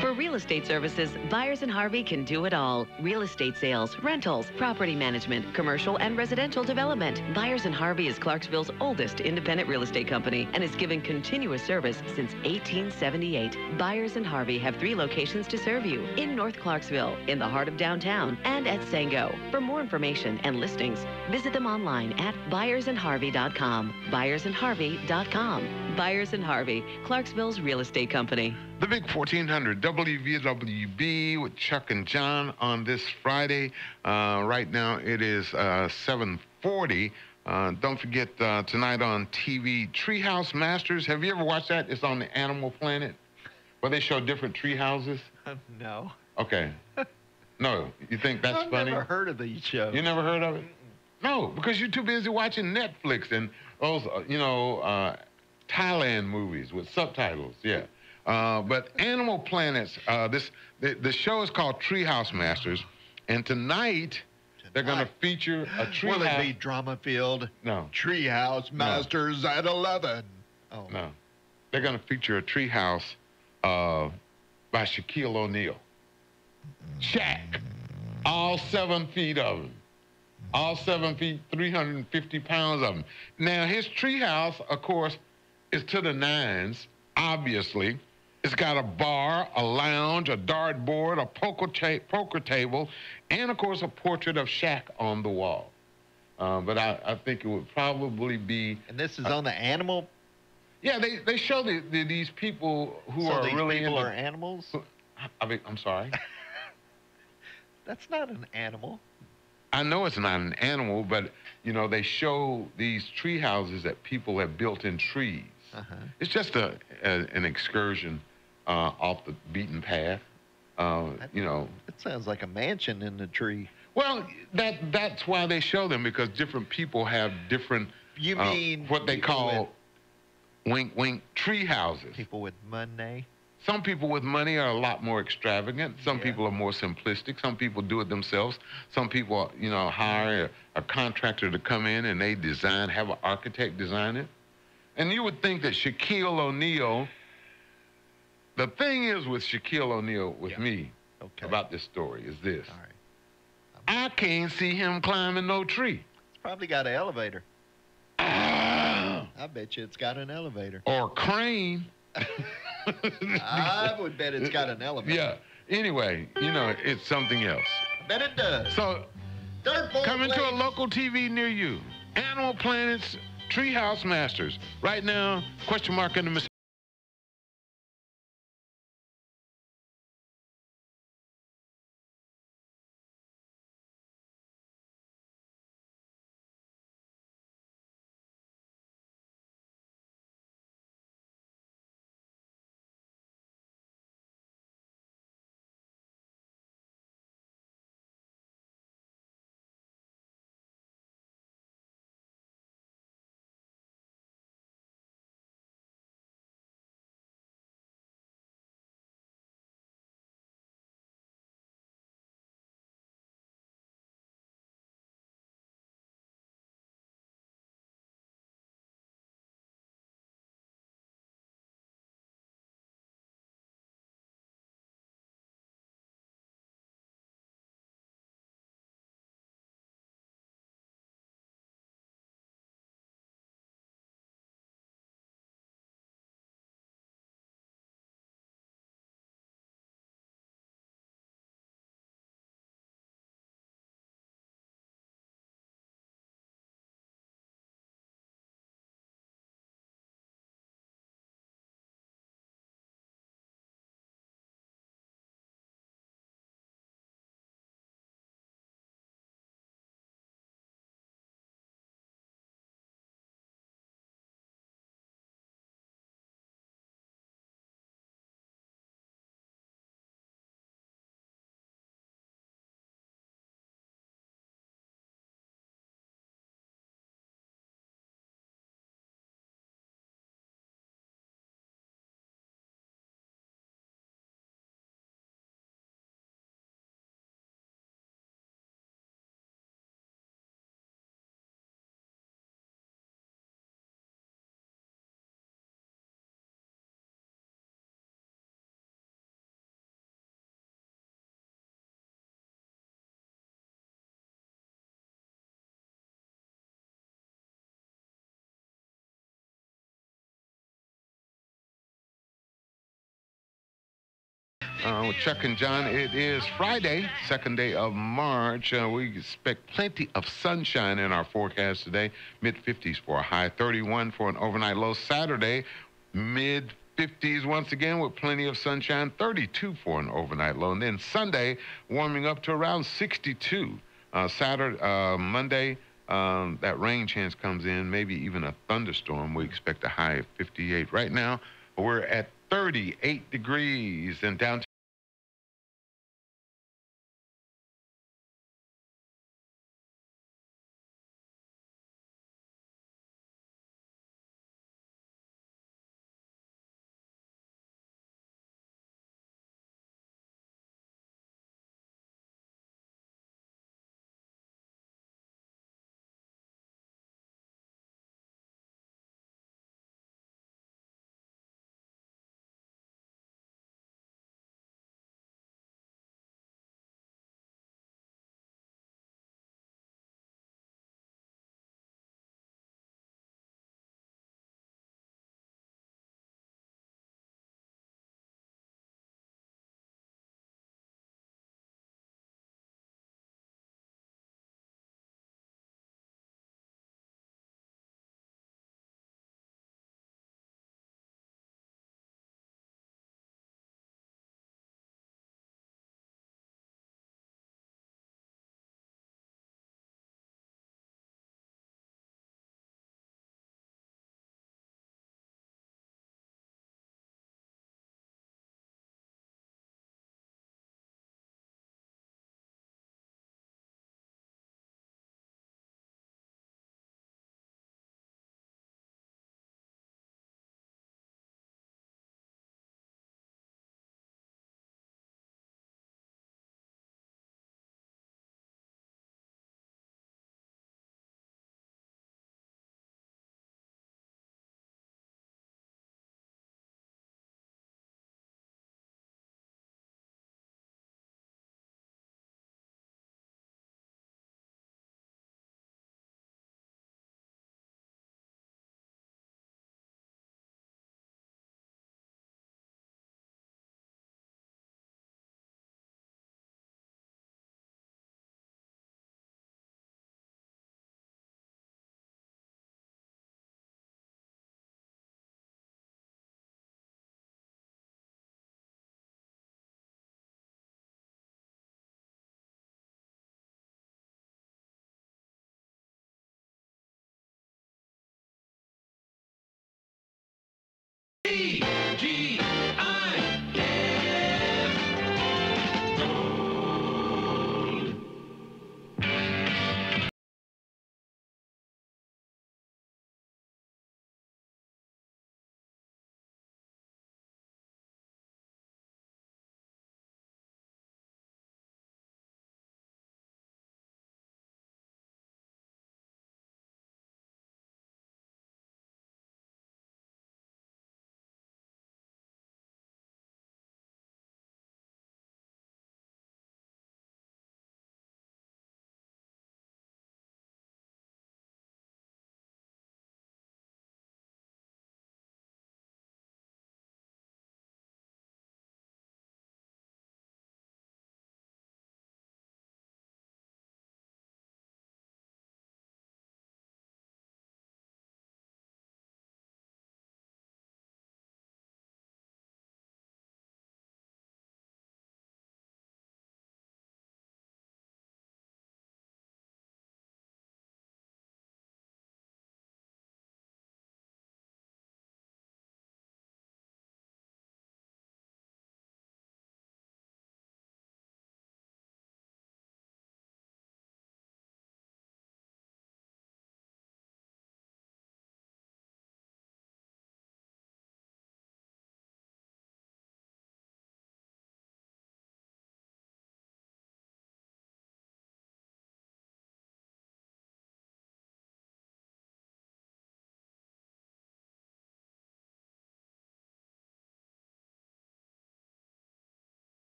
Speaker 11: For real estate services, Byers & Harvey can do it all. Real estate sales, rentals, property management, commercial and residential development. Byers & Harvey is Clarksville's oldest independent real estate company and has given continuous service since 1878. Byers & Harvey have 3 locations to serve you: in North Clarksville, in the heart of downtown, and at Sango. For more information and listings, visit them online at byersandharvey.com. byersandharvey.com. Byers & Harvey, Clarksville's real estate company.
Speaker 3: The big 1400 WVWB with Chuck and John on this Friday. Right now it is 7:40. Don't forget tonight on TV, Treehouse Masters. Have you ever watched that? It's on the Animal Planet, where they show different tree houses.
Speaker 12: No.
Speaker 3: Okay. No, you think that's funny?
Speaker 12: I've never heard of these shows.
Speaker 3: You never heard of it? No, because you're too busy watching Netflix and those, Thailand movies with subtitles. Yeah. But Animal Planets, the show is called Treehouse Masters, and tonight they're going to feature a treehouse.
Speaker 12: Will it be drama-filled?
Speaker 3: No.
Speaker 12: Treehouse Masters at 11. Oh.
Speaker 3: No. They're going to feature a treehouse by Shaquille O'Neal. Shaq. All 7 feet of them. All 7 feet, 350 pounds of them. Now, his treehouse, of course, is to the nines, obviously. It's got a bar, a lounge, a dartboard, a poker table, and, of course, a portrait of Shaq on the wall. But I think it would probably be...
Speaker 12: And this is on the animal?
Speaker 3: Yeah, they show these people who
Speaker 12: so
Speaker 3: are
Speaker 12: these
Speaker 3: really...
Speaker 12: people are animals?
Speaker 3: I'm sorry?
Speaker 12: That's not an animal.
Speaker 3: I know it's not an animal, but, they show these tree houses that people have built in trees.
Speaker 12: Uh-huh.
Speaker 3: It's just an excursion off the beaten path.
Speaker 12: It sounds like a mansion in the tree.
Speaker 3: Well, that's why they show them, because different people have different.
Speaker 12: You mean
Speaker 3: what they call wink wink tree houses?
Speaker 12: People with money.
Speaker 3: Some people with money are a lot more extravagant. Some people are more simplistic. Some people do it themselves. Some people, hire a contractor to come in and they have an architect design it. And you would think that Shaquille O'Neal, the thing is with Shaquille O'Neal, with me, about this story, is this.
Speaker 12: All right.
Speaker 3: I can't see him climbing no tree.
Speaker 12: He's probably got an elevator. I bet you it's got an elevator.
Speaker 3: Or crane.
Speaker 12: I would bet it's got an elevator.
Speaker 3: Yeah. Anyway, it's something else.
Speaker 12: I bet it does.
Speaker 3: So, coming to a local TV near you. Animal Planet's Treehouse Masters. Right now, question mark in the Mississippi. With Chuck and John, it is Friday, second day of March. We expect plenty of sunshine in our forecast today. Mid-50s for a high, 31 for an overnight low. Saturday, mid-50s once again with plenty of sunshine, 32 for an overnight low. And then Sunday, warming up to around 62. Monday, that rain chance comes in, maybe even a thunderstorm. We expect a high of 58. Right now, we're at 38 degrees in downtown.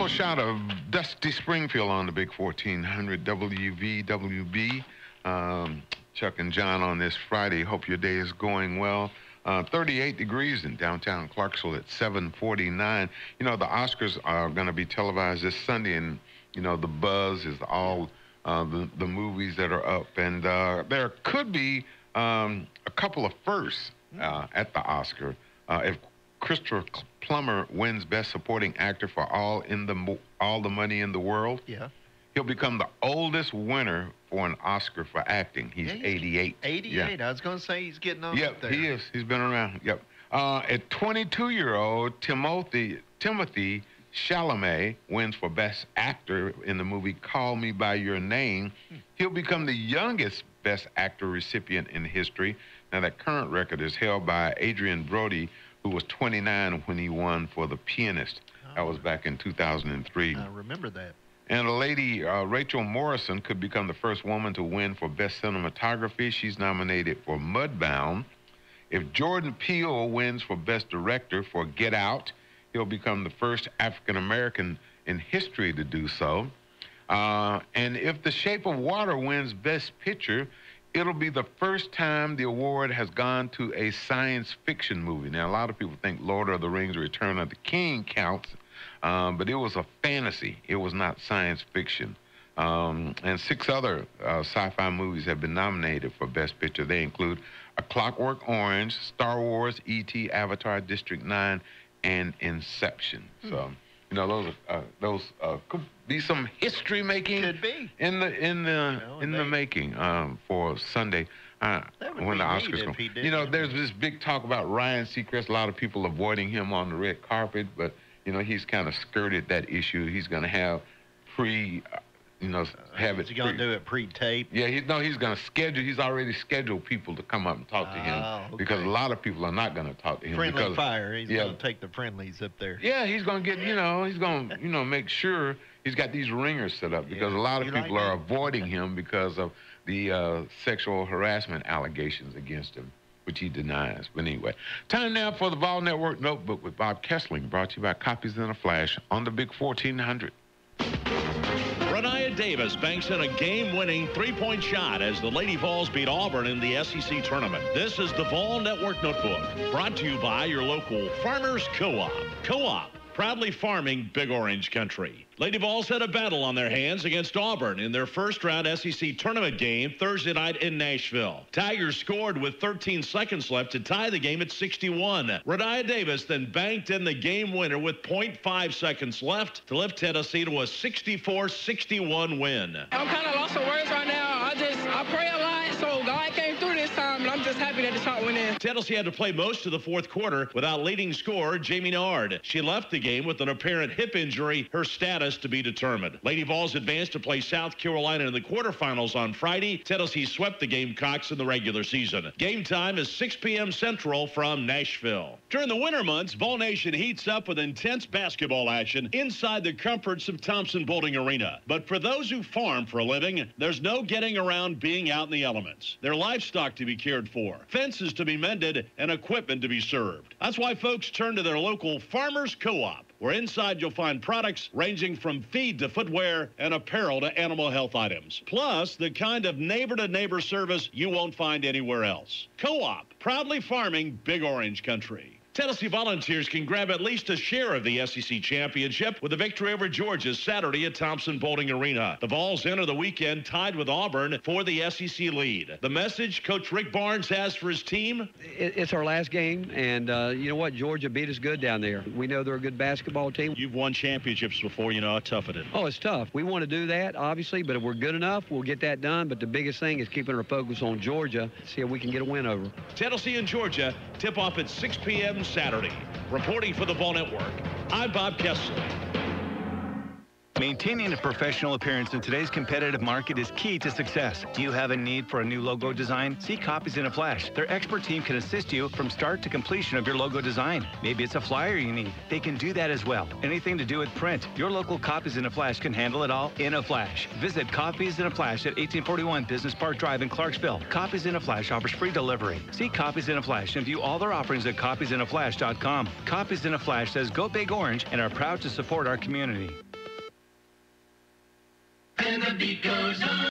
Speaker 3: little shot of Dusty Springfield on the Big 1400 WVWB. Chuck and John on this Friday. Hope your day is going well. 38 degrees in downtown Clarksville at 7:49. You know, the Oscars are going to be televised this Sunday, and, you know, the buzz is all the movies that are up. And there could be a couple of firsts at the Oscar. If Christopher Plummer wins Best Supporting Actor for All the Money in the World, he'll become the oldest winner for an Oscar for acting. He's 88.
Speaker 12: 88. Yeah. I was going to say he's getting on up there.
Speaker 3: He is. He's been around. Yep. At 22-year-old Timothy Chalamet wins for Best Actor in the movie Call Me By Your Name. He'll become the youngest Best Actor recipient in history. Now, that current record is held by Adrian Brody, who was 29 when he won for The Pianist. That was back in 2003.
Speaker 12: I remember that.
Speaker 3: And a lady, Rachel Morrison, could become the first woman to win for Best Cinematography. She's nominated for Mudbound. If Jordan Peele wins for Best Director for Get Out, he'll become the first African-American in history to do so. And if The Shape of Water wins Best Picture, it'll be the first time the award has gone to a science fiction movie. Now, a lot of people think Lord of the Rings, Return of the King counts, but it was a fantasy. It was not science fiction. And 6 other sci-fi movies have been nominated for Best Picture. They include A Clockwork Orange, Star Wars, E.T., Avatar, District 9, and Inception. So, you know, those could be some history making.
Speaker 12: Could be
Speaker 3: in the making for Sunday when the Oscars come. You know, there's this big talk about Ryan Seacrest. A lot of people avoiding him on the red carpet, but you know, he's kind of skirted that issue. He's going to have have it.
Speaker 12: Is he going to do it pre-tape?
Speaker 3: Yeah, he's going to schedule. He's already scheduled people to come up and talk to him because a lot of people are not going to talk to him.
Speaker 12: Friendly fire. He's going to take the friendlies up there.
Speaker 3: Yeah, he's going to get. He's going to make sure he's got these ringers set up because a lot of people are avoiding him because of the sexual harassment allegations against him, which he denies. But anyway, time now for the Vol Network Notebook with Bob Kessling, brought to you by Copies in a Flash on the Big 1400.
Speaker 21: Renaya Davis banks in a game-winning three-point shot as the Lady Vols beat Auburn in the SEC tournament. This is the Vol Network Notebook, brought to you by your local Farmers Co-op. Co-op, proudly farming Big Orange Country. Lady Vols had a battle on their hands against Auburn in their first-round SEC tournament game Thursday night in Nashville. Tigers scored with 13 seconds left to tie the game at 61. Renaya Davis then banked in the game winner with 0.5 seconds left to lift Tennessee to a 64-61 win.
Speaker 22: I'm kind of lost for words right now. I pray a lot, so God came through this time, and I'm just happy that the shot went in.
Speaker 21: Tennessee had to play most of the fourth quarter without leading scorer Jamie Nard. She left the game with an apparent hip injury, her status to be determined. Lady Vols advanced to play South Carolina in the quarterfinals on Friday. Tennessee swept the Gamecocks in the regular season. Game time is 6 p.m. Central from Nashville. During the winter months, Vol Nation heats up with intense basketball action inside the comforts of Thompson Bowling Arena. But for those who farm for a living, there's no getting around being out in the elements. Their livestock to be cared for, fences to be mended, and equipment to be served. That's why folks turn to their local Farmers Co-op, where inside you'll find products ranging from feed to footwear and apparel to animal health items. Plus, the kind of neighbor-to-neighbor service you won't find anywhere else. Co-op, proudly farming Big Orange Country. Tennessee Volunteers can grab at least a share of the SEC championship with a victory over Georgia Saturday at Thompson Bowling Arena. The Vols enter the weekend tied with Auburn for the SEC lead. The message Coach Rick Barnes has for his team?
Speaker 23: It's our last game, and you know what? Georgia beat us good down there. We know they're a good basketball team.
Speaker 21: You've won championships before. You know how tough it is.
Speaker 23: Oh, it's tough. We want to do that, obviously, but if we're good enough, we'll get that done. But the biggest thing is keeping our focus on Georgia, see if we can get a win over.
Speaker 21: Tennessee and Georgia tip off at 6 p.m. Saturday. Reporting for the Vol Network, I'm Bob Kessler.
Speaker 24: Maintaining a professional appearance in today's competitive market is key to success. Do you have a need for a new logo design? See Copies in a Flash. Their expert team can assist you from start to completion of your logo design. Maybe it's a flyer you need. They can do that as well. Anything to do with print, your local Copies in a Flash can handle it all in a flash. Visit Copies in a Flash at 1841 Business Park Drive in Clarksville. Copies in a Flash offers free delivery. See Copies in a Flash and view all their offerings at copiesinaflash.com. Copies in a Flash says go Big Orange and are proud to support our community.
Speaker 17: And the beat goes on.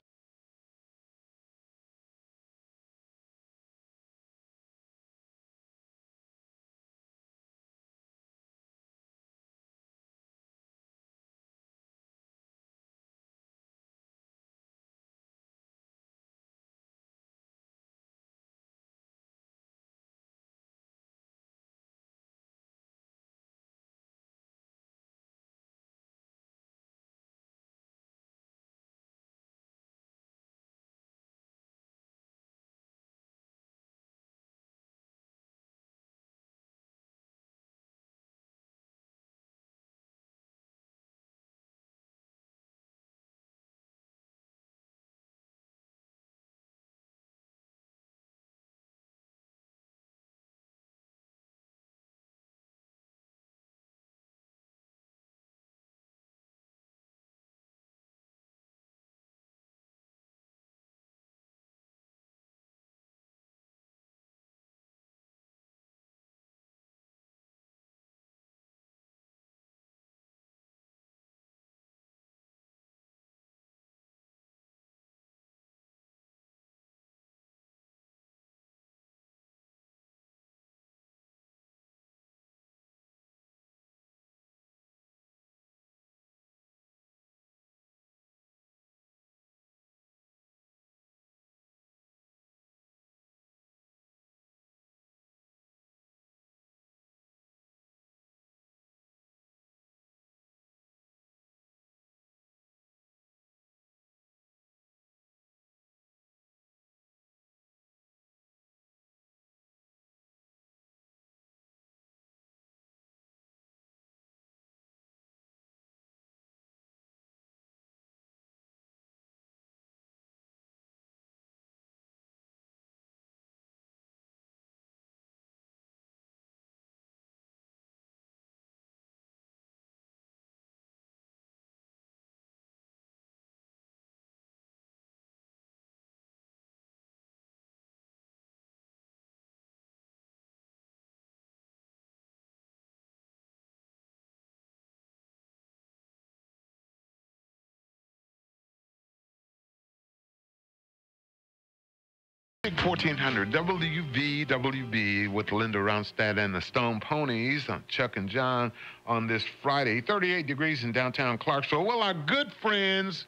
Speaker 3: Big 1400 WVWB with Linda Ronstadt and the Stone Ponies. Chuck and John on this Friday. 38 degrees in downtown Clarksville. Well, our good friends,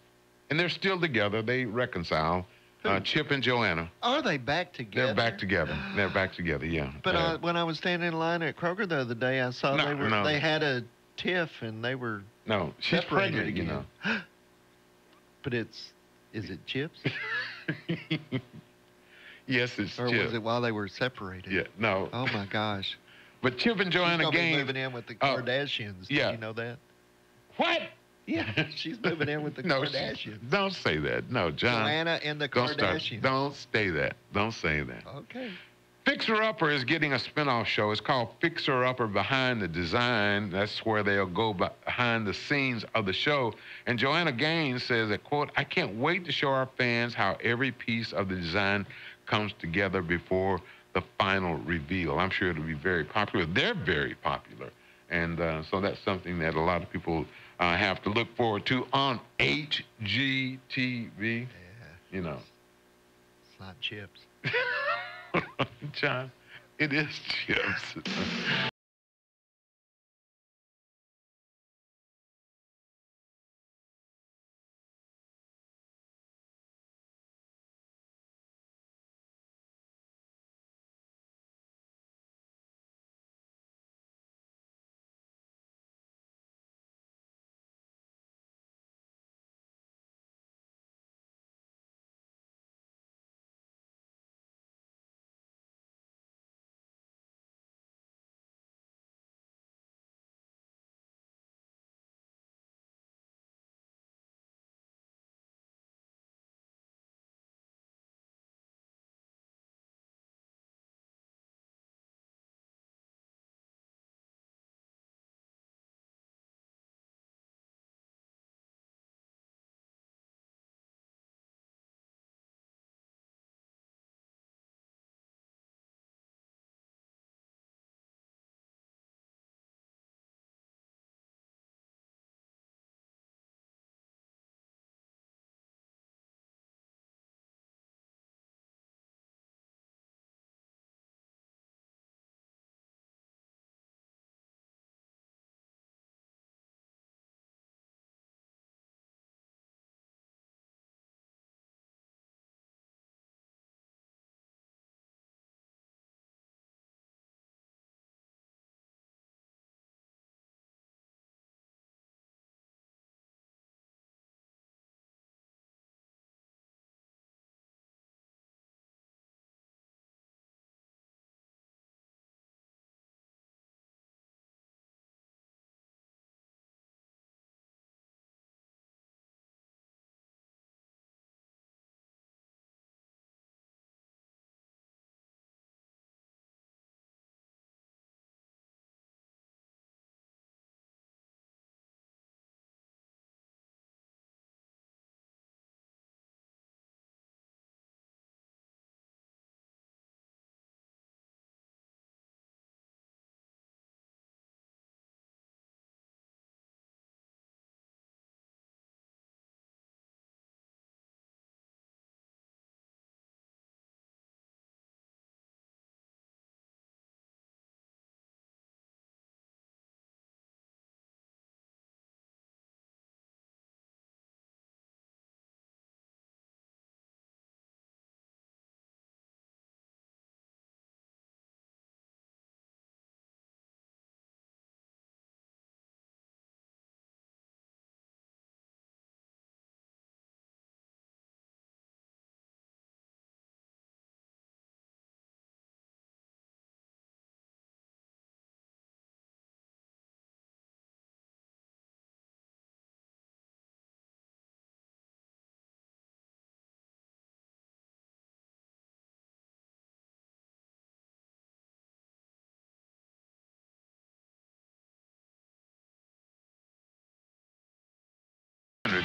Speaker 3: and they're still together. They reconcile. Chip and Joanna.
Speaker 12: Are they back together?
Speaker 3: They're back together. They're back together, yeah.
Speaker 12: But when I was standing in line at Kroger the other day, I saw they had a tiff and they were
Speaker 3: she's
Speaker 12: separated
Speaker 3: pregnant,
Speaker 12: again.
Speaker 3: you know.
Speaker 12: But is it Chips?
Speaker 3: Yes, it's
Speaker 12: or
Speaker 3: Chip.
Speaker 12: Or was it while they were separated?
Speaker 3: Yeah, no.
Speaker 12: Oh my gosh.
Speaker 3: But Chip and Joanna
Speaker 12: She's
Speaker 3: Gaines.
Speaker 12: moving in with the Kardashians.
Speaker 3: Yeah.
Speaker 12: Did you know that?
Speaker 3: What?
Speaker 12: Yeah, she's moving in with the Kardashians.
Speaker 3: Don't say that. No, John.
Speaker 12: Joanna and the Kardashians.
Speaker 3: Don't say that. Don't say that.
Speaker 12: Okay.
Speaker 3: Fixer Upper is getting a spinoff show. It's called Fixer Upper Behind the Design. That's where they'll go behind the scenes of the show. And Joanna Gaines says that, quote, I can't wait to show our fans how every piece of the design comes together before the final reveal. I'm sure it'll be very popular. They're very popular. And so that's something that a lot of people have to look forward to on HGTV. Yeah. You know.
Speaker 12: It's not Chips.
Speaker 3: John, it is Chips.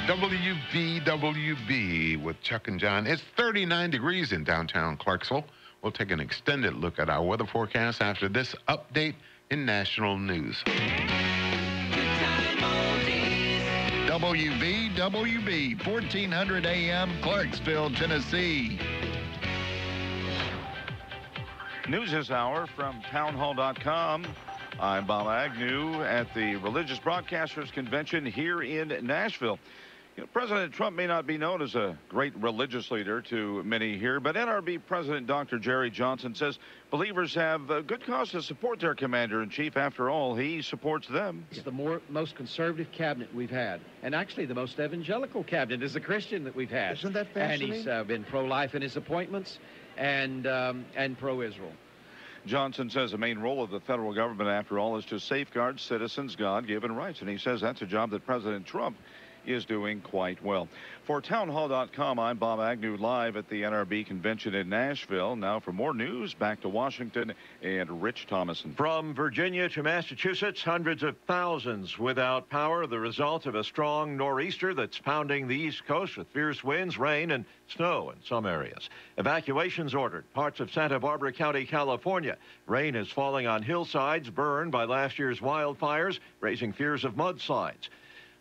Speaker 3: WVWB with Chuck and John. It's 39 degrees in downtown Clarksville. We'll take an extended look at our weather forecast after this update in national news.
Speaker 2: WVWB, 1400 AM, Clarksville, Tennessee.
Speaker 4: News this hour from townhall.com. I'm Bob Agnew at the Religious Broadcasters Convention here in Nashville. President Trump may not be known as a great religious leader to many here, but NRB President Dr. Jerry Johnson says believers have good cause to support their commander-in-chief. After all, he supports them.
Speaker 5: It's the most conservative cabinet we've had, and actually the most evangelical cabinet is the Christian that we've had.
Speaker 4: Isn't that fascinating?
Speaker 5: And he's been pro-life in his appointments and pro-Israel.
Speaker 4: Johnson says the main role of the federal government, after all, is to safeguard citizens' God-given rights, and he says that's a job that President Trump is doing quite well. For townhall.com, I'm Bob Agnew, live at the NRB convention in Nashville. Now for more news, back to Washington and Rich Thomason.
Speaker 6: From Virginia to Massachusetts, hundreds of thousands without power, the result of a strong nor'easter that's pounding the East Coast with fierce winds, rain, and snow in some areas. Evacuations ordered. Parts of Santa Barbara County, California. Rain is falling on hillsides burned by last year's wildfires, raising fears of mudslides.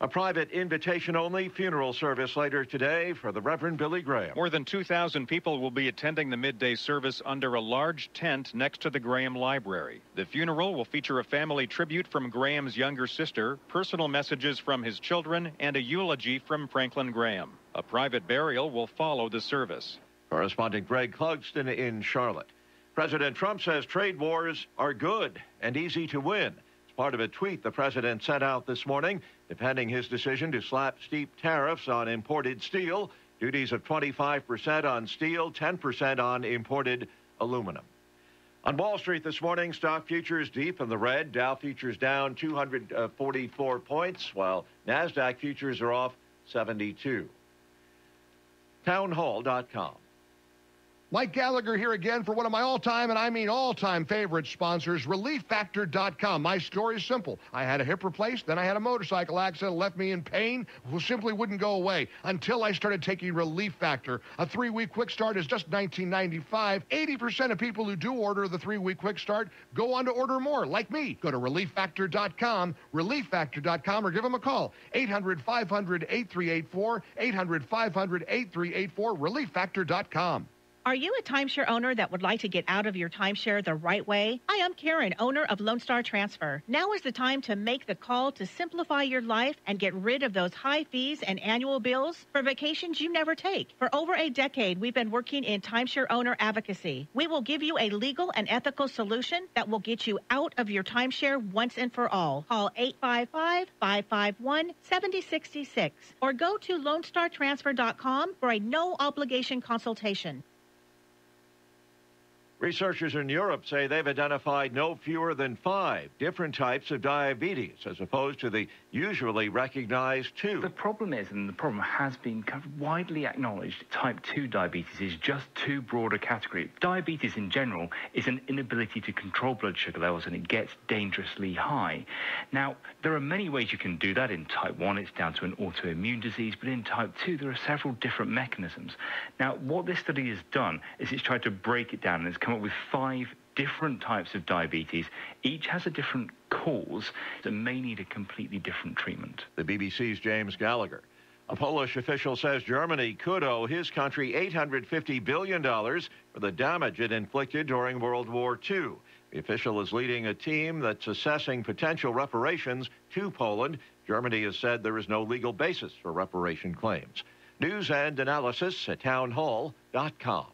Speaker 6: A private invitation-only funeral service later today for the Reverend Billy Graham.
Speaker 7: More than 2,000 people will be attending the midday service under a large tent next to the Graham Library. The funeral will feature a family tribute from Graham's younger sister, personal messages from his children, and a eulogy from Franklin Graham. A private burial will follow the service.
Speaker 6: Correspondent Greg Clugston in Charlotte. President Trump says trade wars are good and easy to win. Part of a tweet the president sent out this morning, defending his decision to slap steep tariffs on imported steel, duties of 25% on steel, 10% on imported aluminum. On Wall Street this morning, stock futures deep in the red. Dow futures down 244 points, while NASDAQ futures are off 72. Townhall.com.
Speaker 25: Mike Gallagher here again for one of my all-time, and I mean all-time favorite sponsors, ReliefFactor.com. My story is simple. I had a hip replaced, then I had a motorcycle accident, left me in pain, simply wouldn't go away until I started taking Relief Factor. A 3-week quick start is just $19.95. 80% of people who do order the 3-week quick start go on to order more, like me. Go to ReliefFactor.com, ReliefFactor.com, or give them a call. 800-500-8384, 800-500-8384, ReliefFactor.com.
Speaker 26: Are you a timeshare owner that would like to get out of your timeshare the right way? Hi, I'm Karen, owner of Lone Star Transfer. Now is the time to make the call to simplify your life and get rid of those high fees and annual bills for vacations you never take. For over a decade, we've been working in timeshare owner advocacy. We will give you a legal and ethical solution that will get you out of your timeshare once and for all. Call 855-551-7066 or go to LoneStarTransfer.com for a no-obligation consultation.
Speaker 6: Researchers in Europe say they've identified no fewer than 5 different types of diabetes, as opposed to the usually recognized 2.
Speaker 27: The problem is, and the problem has been kind of widely acknowledged, type 2 diabetes is just too broad a category. Diabetes in general is an inability to control blood sugar levels, and it gets dangerously high. Now, there are many ways you can do that. In type 1, it's down to an autoimmune disease, but in type 2, there are several different mechanisms. Now, what this study has done is it's tried to break it down, and it's come up with 5 different types of diabetes. Each has a different cause that may need a completely different treatment.
Speaker 6: The BBC's James Gallagher. A Polish official says Germany could owe his country $850 billion for the damage it inflicted during World War II. The official is leading a team that's assessing potential reparations to Poland. Germany has said there is no legal basis for reparation claims. News and analysis at townhall.com.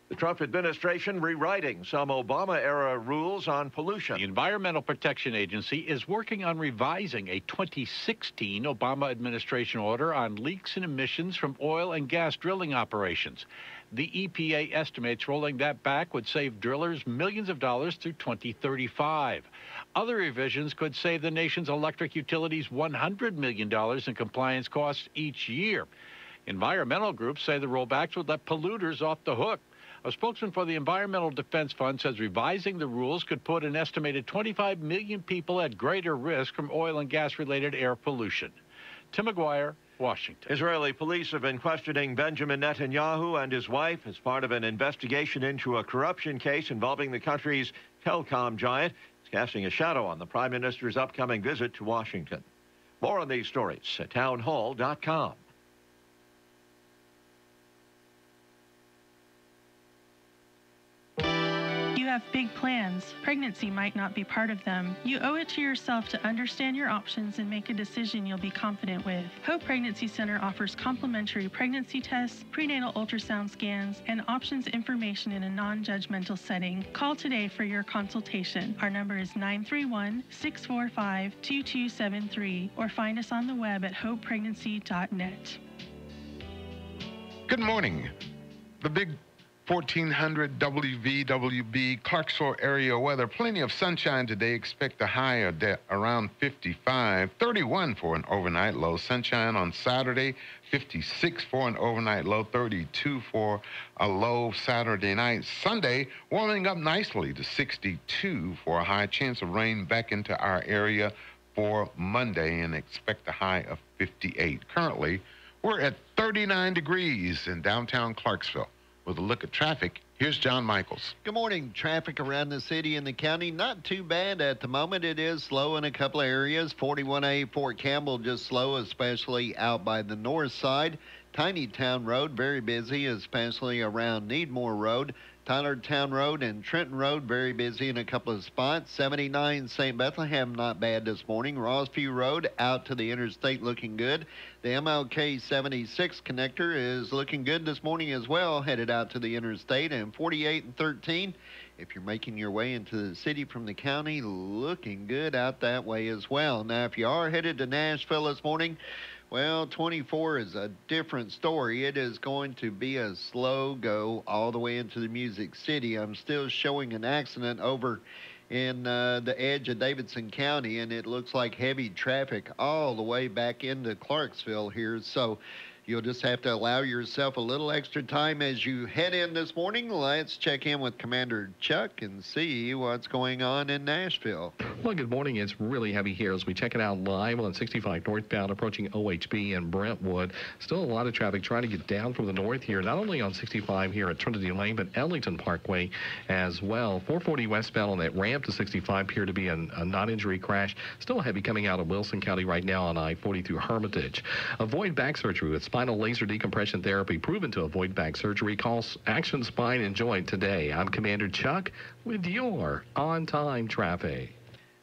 Speaker 6: The Trump administration rewriting some Obama-era rules on pollution.
Speaker 8: The Environmental Protection Agency is working on revising a 2016 Obama administration order on leaks and emissions from oil and gas drilling operations. The EPA estimates rolling that back would save drillers millions of dollars through 2035. Other revisions could save the nation's electric utilities $100 million in compliance costs each year. Environmental groups say the rollbacks would let polluters off the hook. A spokesman for the Environmental Defense Fund says revising the rules could put an estimated 25 million people at greater risk from oil and gas-related air pollution. Tim McGuire, Washington.
Speaker 6: Israeli police have been questioning Benjamin Netanyahu and his wife as part of an investigation into a corruption case involving the country's telecom giant. It's casting a shadow on the Prime Minister's upcoming visit to Washington. More on these stories at townhall.com.
Speaker 1: You have big plans. Pregnancy might not be part of them. You owe it to yourself to understand your options and make a decision you'll be confident with. Hope Pregnancy Center offers complimentary pregnancy tests, prenatal ultrasound scans, and options information in a non-judgmental setting. Call today for your consultation. Our number is 931-645-2273 or find us on the web at hopepregnancy.net.
Speaker 3: Good morning. The big 1400 WVWB Clarksville area weather. Plenty of sunshine today. Expect a high around 55. 31 for an overnight low. Sunshine on Saturday. 56 for an overnight low. 32 for a low Saturday night. Sunday warming up nicely to 62 for a high. Chance of rain back into our area for Monday, and expect a high of 58. Currently, we're at 39 degrees in downtown Clarksville. With a look at traffic, here's John Michaels.
Speaker 12: Good morning. Traffic around the city and the county, not too bad at the moment. It is slow in a couple of areas. 41A Fort Campbell just slow, especially out by the north side. Tiny Town Road, very busy, especially around Needmore Road. Tylertown Road and Trenton Road, very busy in a couple of spots. 79 St. Bethlehem, not bad this morning. Rossview Road out to the interstate looking good. The MLK 76 connector is looking good this morning as well, headed out to the interstate. And 48 and 13, if you're making your way into the city from the county, looking good out that way as well. Now, if you are headed to Nashville this morning, well, 24 is a different story. It is going to be a slow go all the way into the Music City. I'm still showing an accident over in the edge of Davidson County, and it looks like heavy traffic all the way back into Clarksville here. So you'll just have to allow yourself a little extra time as you head in this morning. Let's check in with Commander Chuck and see what's going on in Nashville.
Speaker 9: Well, good morning. It's really heavy here as we check it out live on 65 northbound approaching OHB and Brentwood. Still a lot of traffic trying to get down from the north here, not only on 65 here at Trinity Lane, but Ellington Parkway as well. 440 westbound on that ramp to 65 appear to be a non-injury crash. Still heavy coming out of Wilson County right now on I-40 through Hermitage. Avoid back surgery with spinal laser decompression therapy proven to avoid back surgery. Call Action Spine and Joint today. I'm Commander Chuck with your on-time traffic.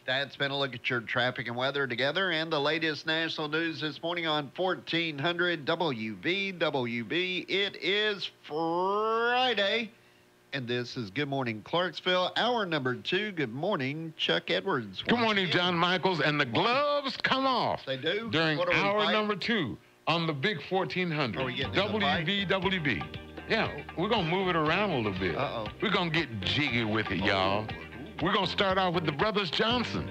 Speaker 12: That's been a look at your traffic and weather together and the latest national news this morning on 1400 WVWB. It is Friday, and this is Good Morning Clarksville, hour number 2. Good morning, Chuck Edwards.
Speaker 3: Good morning, John Michaels. And the gloves come off.
Speaker 12: They do?
Speaker 3: During hour number 2 on the big 1400 WVWB. Yeah, we're going to move it around a little bit. We're going to get jiggy with it, y'all. We're going to start off with the Brothers Johnson.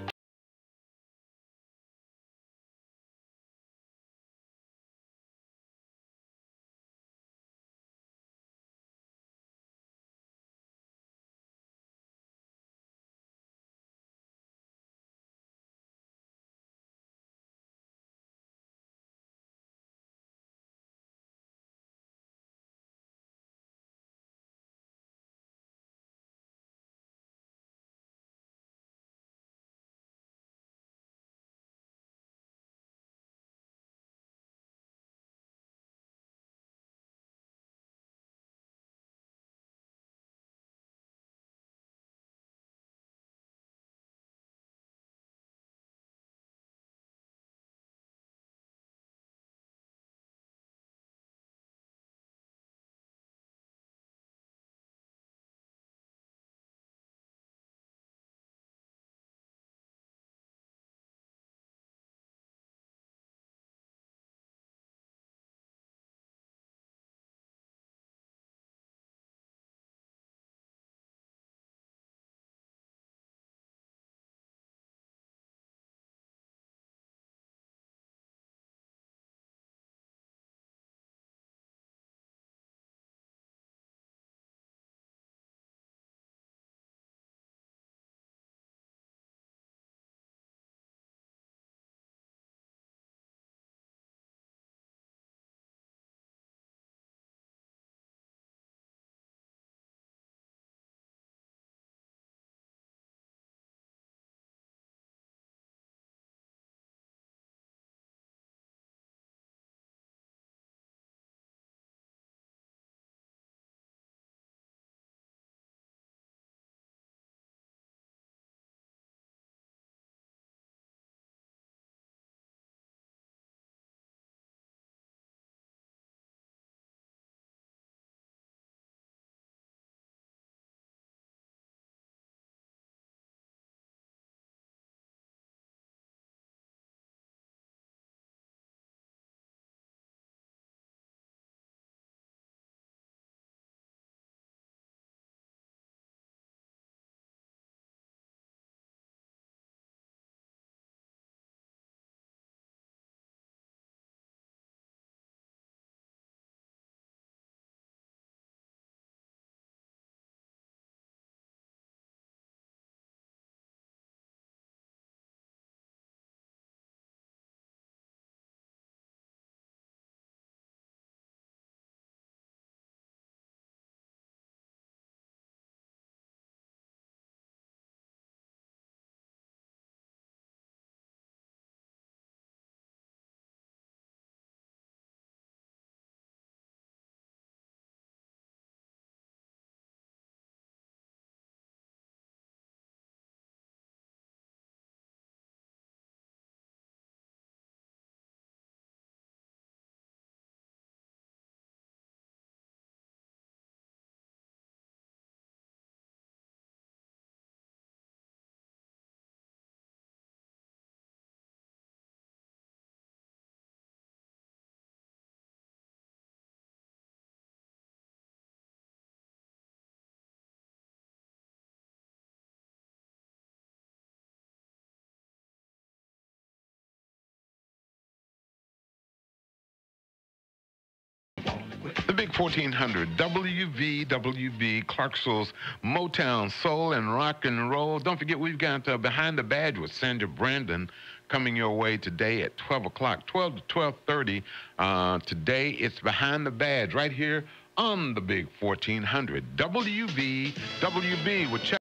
Speaker 3: big 1400 WVWB, Clarksville's Motown, Soul, and Rock and Roll. Don't forget, we've got Behind the Badge with Sandra Brandon coming your way today at 12 o'clock, 12 to 12:30. Today, it's Behind the Badge right here on the big 1400 WVWB with Chuck.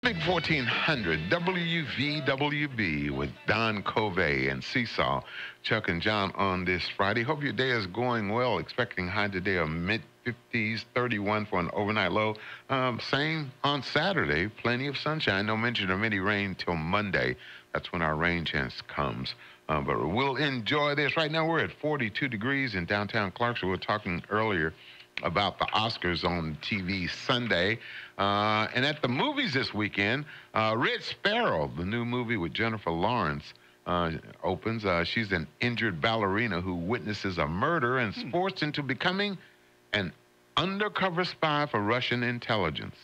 Speaker 3: Big 1400 WVWB with Don Covey and Seesaw, Chuck and John on this Friday. Hope your day is going well. Expecting high today of mid-50s, 31 for an overnight low. Same on Saturday. Plenty of sunshine. No mention of any rain till Monday. That's when our rain chance comes. But we'll enjoy this. Right now we're at 42 degrees in downtown Clarksville. We were talking earlier about the Oscars on TV Sunday. And at the movies this weekend, Red Sparrow, the new movie with Jennifer Lawrence, opens. She's an injured ballerina who witnesses a murder and is forced into becoming an undercover spy for Russian intelligence.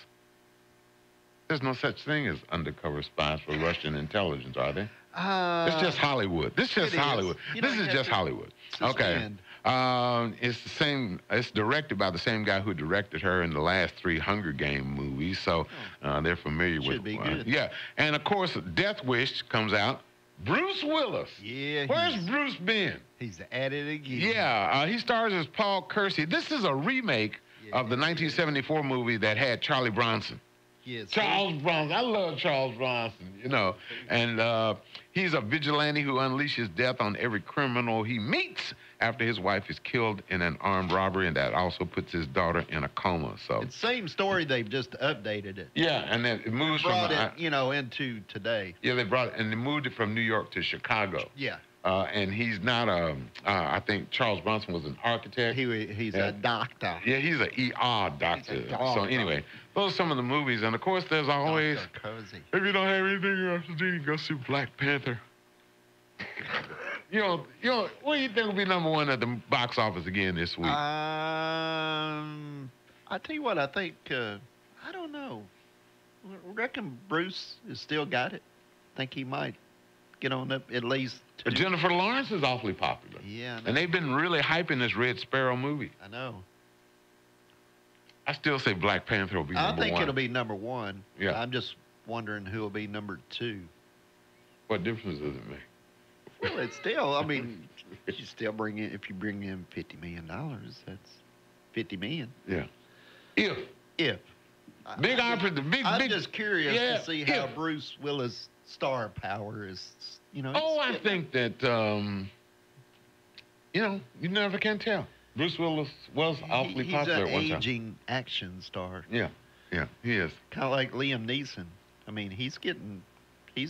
Speaker 3: There's no such thing as undercover spies for Russian intelligence, are there? It's just Hollywood. This is just Hollywood. This is just Hollywood. Okay. It's the same. It's directed by the same guy who directed her in the last 3 Hunger Game movies, so they're familiar with.
Speaker 12: Should be good.
Speaker 3: Yeah, and of course, Death Wish comes out. Bruce Willis.
Speaker 12: Yeah.
Speaker 3: Where's Bruce been?
Speaker 12: He's at it again.
Speaker 3: Yeah, he stars as Paul Kersey. This is a remake of the 1974 movie that had Charlie Bronson.
Speaker 12: Yes.
Speaker 3: Charles Bronson. I love Charles Bronson, you know. And he's a vigilante who unleashes death on every criminal he meets after his wife is killed in an armed robbery, and that also puts his daughter in a coma. So
Speaker 12: it's the same story. They've just updated it.
Speaker 3: Yeah, and then it moves
Speaker 12: brought it, into today.
Speaker 3: Yeah, they brought it, and they moved it from New York to Chicago.
Speaker 12: Yeah.
Speaker 3: And he's not I think Charles Bronson was an architect.
Speaker 12: He's a doctor.
Speaker 3: Yeah, he's an ER doctor. So anyway, those are some of the movies. And of course, there's always, if you don't have anything else to do, you go see Black Panther. you know, what do you think will be #1 at the box office again this week?
Speaker 12: I tell you what, I think, I don't know. I reckon Bruce has still got it. I think he might get on up at least.
Speaker 3: Jennifer Lawrence is awfully popular.
Speaker 12: Yeah.
Speaker 3: And they've been really hyping this Red Sparrow movie.
Speaker 12: I know.
Speaker 3: I still say Black Panther will be #1.
Speaker 12: I think it'll be #1.
Speaker 3: Yeah.
Speaker 12: I'm just wondering who will be #2.
Speaker 3: What difference does it make?
Speaker 12: Well, it's still, I mean, you still bring in, if you bring in $50 million, that's $50 million.
Speaker 3: Yeah. If.
Speaker 12: I'm just curious to see how Bruce Willis' star power is,
Speaker 3: I think that, you never can tell. Bruce Willis was awfully popular at one time.
Speaker 12: He's an aging action star.
Speaker 3: Yeah, he is.
Speaker 12: Kind of like Liam Neeson. I mean, he's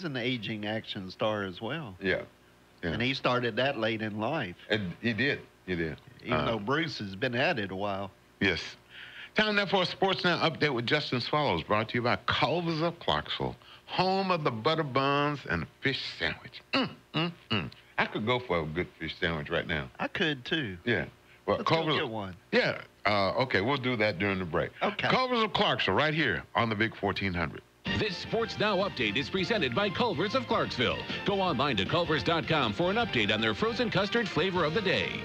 Speaker 12: an aging action star as well.
Speaker 3: Yeah.
Speaker 12: And he started that late in life.
Speaker 3: And he did.
Speaker 12: Even though Bruce has been at it a while.
Speaker 3: Yes. Time now for a Sports Now update with Justin Swallows, brought to you by Culver's of Clarksville, home of the butter buns and the fish sandwich. I could go for a good fish sandwich right now.
Speaker 12: I could too.
Speaker 3: Yeah. Well,
Speaker 12: Let's go get one.
Speaker 3: Yeah. Okay, we'll do that during the break.
Speaker 12: Okay.
Speaker 3: Culver's of Clarksville right here on the Big 1400.
Speaker 10: This Sports Now update is presented by Culver's of Clarksville. Go online to culvers.com for an update on their frozen custard flavor of the day.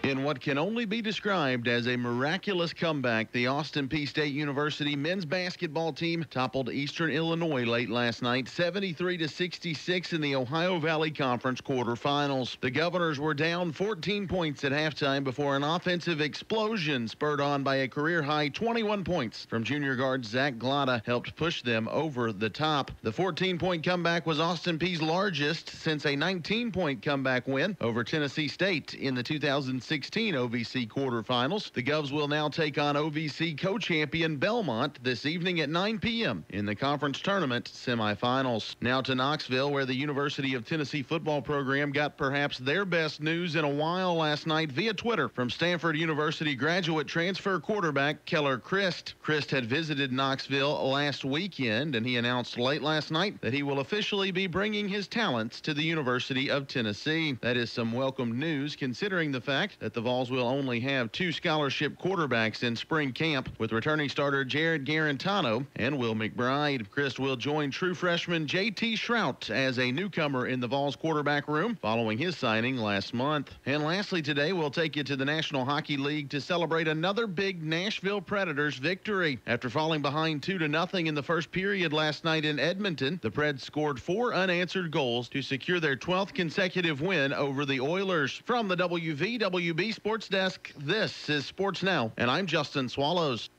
Speaker 15: In what can only be described as a miraculous comeback, the Austin Peay State University men's basketball team toppled Eastern Illinois late last night, 73-66 in the Ohio Valley Conference quarterfinals. The Governors were down 14 points at halftime before an offensive explosion spurred on by a career-high 21 points from junior guard Zach Glotta helped push them over the top. The 14-point comeback was Austin Peay's largest since a 19-point comeback win over Tennessee State in the 2016 OVC quarterfinals. The Govs will now take on OVC co-champion Belmont this evening at 9 p.m. in the conference tournament semifinals. Now to Knoxville, where the University of Tennessee football program got perhaps their best news in a while last night via Twitter from Stanford University graduate transfer quarterback Keller Christ. Christ had visited Knoxville last weekend, and he announced late last night that he will officially be bringing his talents to the University of Tennessee. That is some welcome news considering the fact that the Vols will only have 2 scholarship quarterbacks in spring camp, with returning starter Jared Garantano and Will McBride. Christ will join true freshman J.T. Shrout as a newcomer in the Vols quarterback room following his signing last month. And lastly today, we'll take you to the National Hockey League to celebrate another big Nashville Predators victory. After falling behind 2-0 in the first period last night in Edmonton, the Preds scored 4 unanswered goals to secure their 12th consecutive win over the Oilers. From the WVWB Sports Desk, this is Sports Now, and I'm Justin Swallows.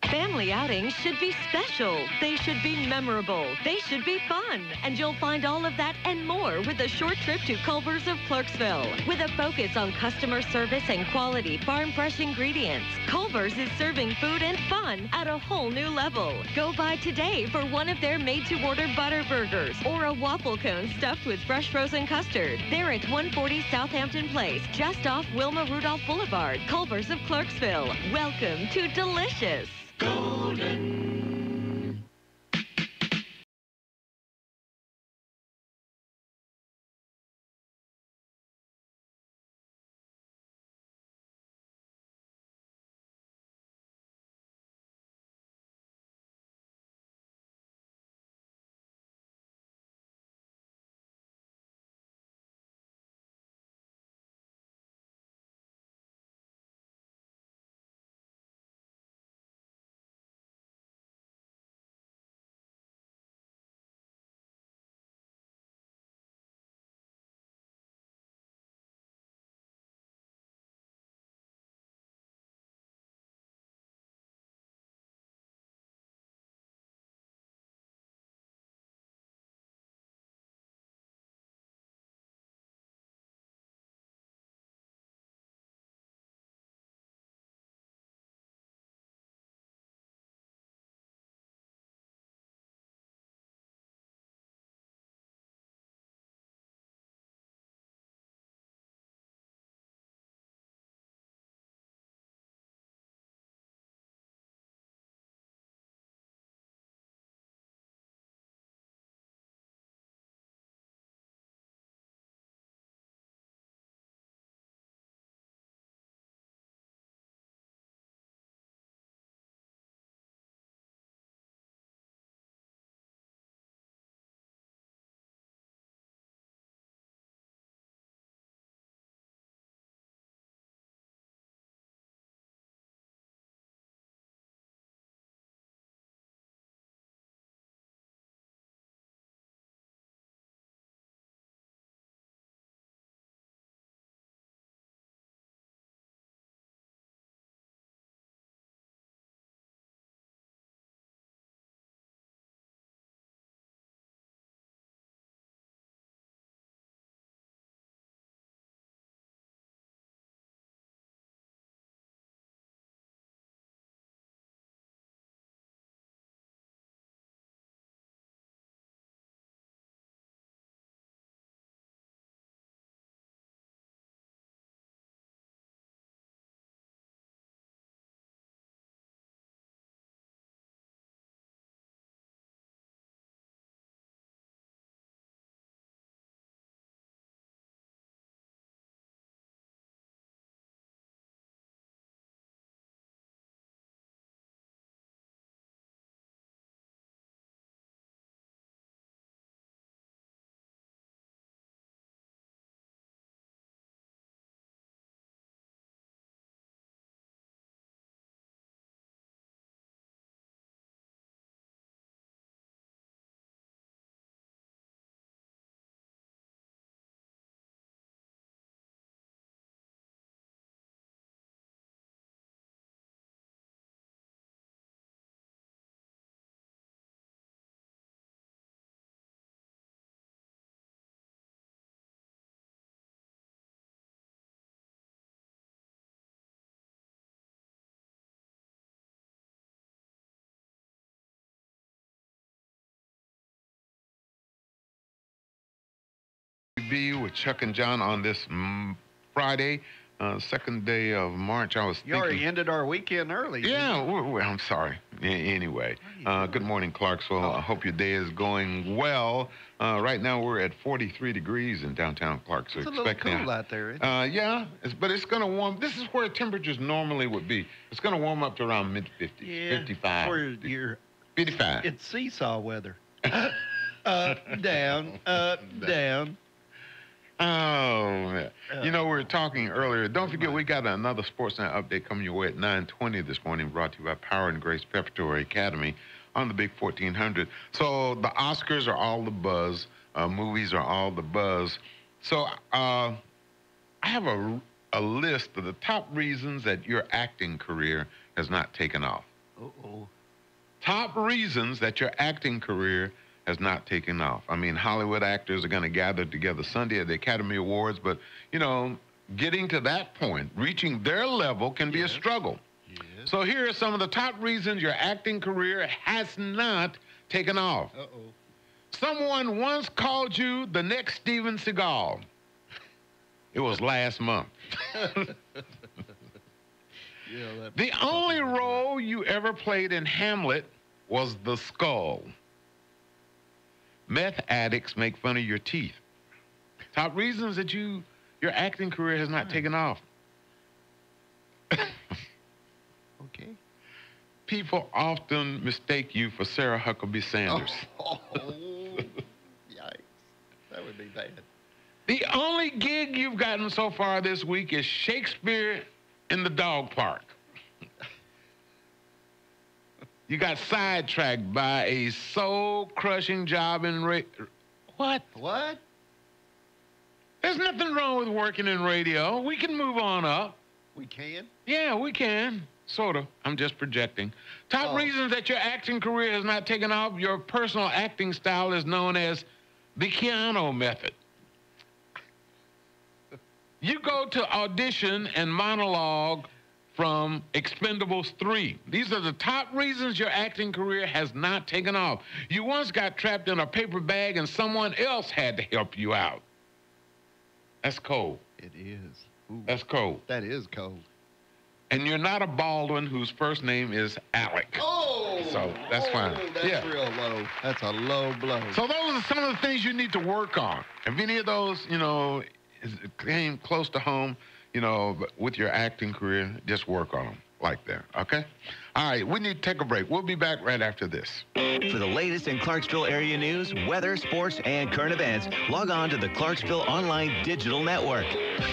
Speaker 11: Family outings should be special. They should be memorable. They should be fun. And you'll find all of that and more with a short trip to Culver's of Clarksville. With a focus on customer service and quality farm fresh ingredients, Culver's is serving food and fun at a whole new level. Go by today for one of their made-to-order butter burgers or a waffle cone stuffed with fresh frozen custard. They're at 140 Southampton Place, just off Wilma Rudolph Boulevard. Culver's of Clarksville. Welcome to delicious.
Speaker 17: Golden.
Speaker 3: With Chuck and John on this Friday, second day of March. I was thinking...
Speaker 12: You already ended our weekend early.
Speaker 3: Yeah, I'm sorry. Anyway, good morning, Clarksville. I hope your day is going well. Right now, we're at 43 degrees in downtown Clarksville.
Speaker 12: It's a little cool out there.
Speaker 3: Yeah, but it's going to warm. This is where temperatures normally would be. It's going to warm up to around mid-50s, 55.
Speaker 12: For your
Speaker 3: 55.
Speaker 12: It's seesaw weather. Up, down, down.
Speaker 3: Oh, you know, we were talking earlier. Don't forget, we got another Sportsnet update coming your way at 9:20 this morning, brought to you by Power and Grace Preparatory Academy on the Big 1400. So the Oscars are all the buzz. Movies are all the buzz. So I have a list of the top reasons that your acting career has not taken off. Uh-oh. Top reasons that your acting career has not taken off. I mean, Hollywood actors are going to gather together Sunday at the Academy Awards, but, you know, getting to that point, reaching their level can be a struggle. Yes. So here are some of the top reasons your acting career has not taken off.
Speaker 12: Uh-oh.
Speaker 3: Someone once called you the next Steven Seagal. It was last month. The only role you ever played in Hamlet was the skull. Meth addicts make fun of your teeth. Top reasons that your acting career has not taken off.
Speaker 12: Okay.
Speaker 3: People often mistake you for Sarah Huckabee Sanders.
Speaker 12: Oh, yikes. That would be bad.
Speaker 3: The only gig you've gotten so far this week is Shakespeare in the dog park. You got sidetracked by a soul-crushing job in What?
Speaker 12: What?
Speaker 3: There's nothing wrong with working in radio. We can move on up.
Speaker 12: We can?
Speaker 3: Yeah, we can. Sort of. I'm just projecting. Top reasons that your acting career has not taken off. Your personal acting style is known as the Keanu method. You go to audition and monologue from Expendables 3. These are the top reasons your acting career has not taken off. You once got trapped in a paper bag and someone else had to help you out. That's cold.
Speaker 12: It is. Ooh,
Speaker 3: that's cold.
Speaker 12: That is cold.
Speaker 3: And you're not a Baldwin whose first name is Alec.
Speaker 12: Oh!
Speaker 3: So that's fine.
Speaker 12: That's real low. That's a low blow.
Speaker 3: So those are some of the things you need to work on. If any of those, you know, came close to home, you know, with your acting career, just work on them like that, okay? All right, we need to take a break. We'll be back right after this.
Speaker 13: For the latest in Clarksville area news, weather, sports, and current events, log on to the Clarksville Online Digital Network.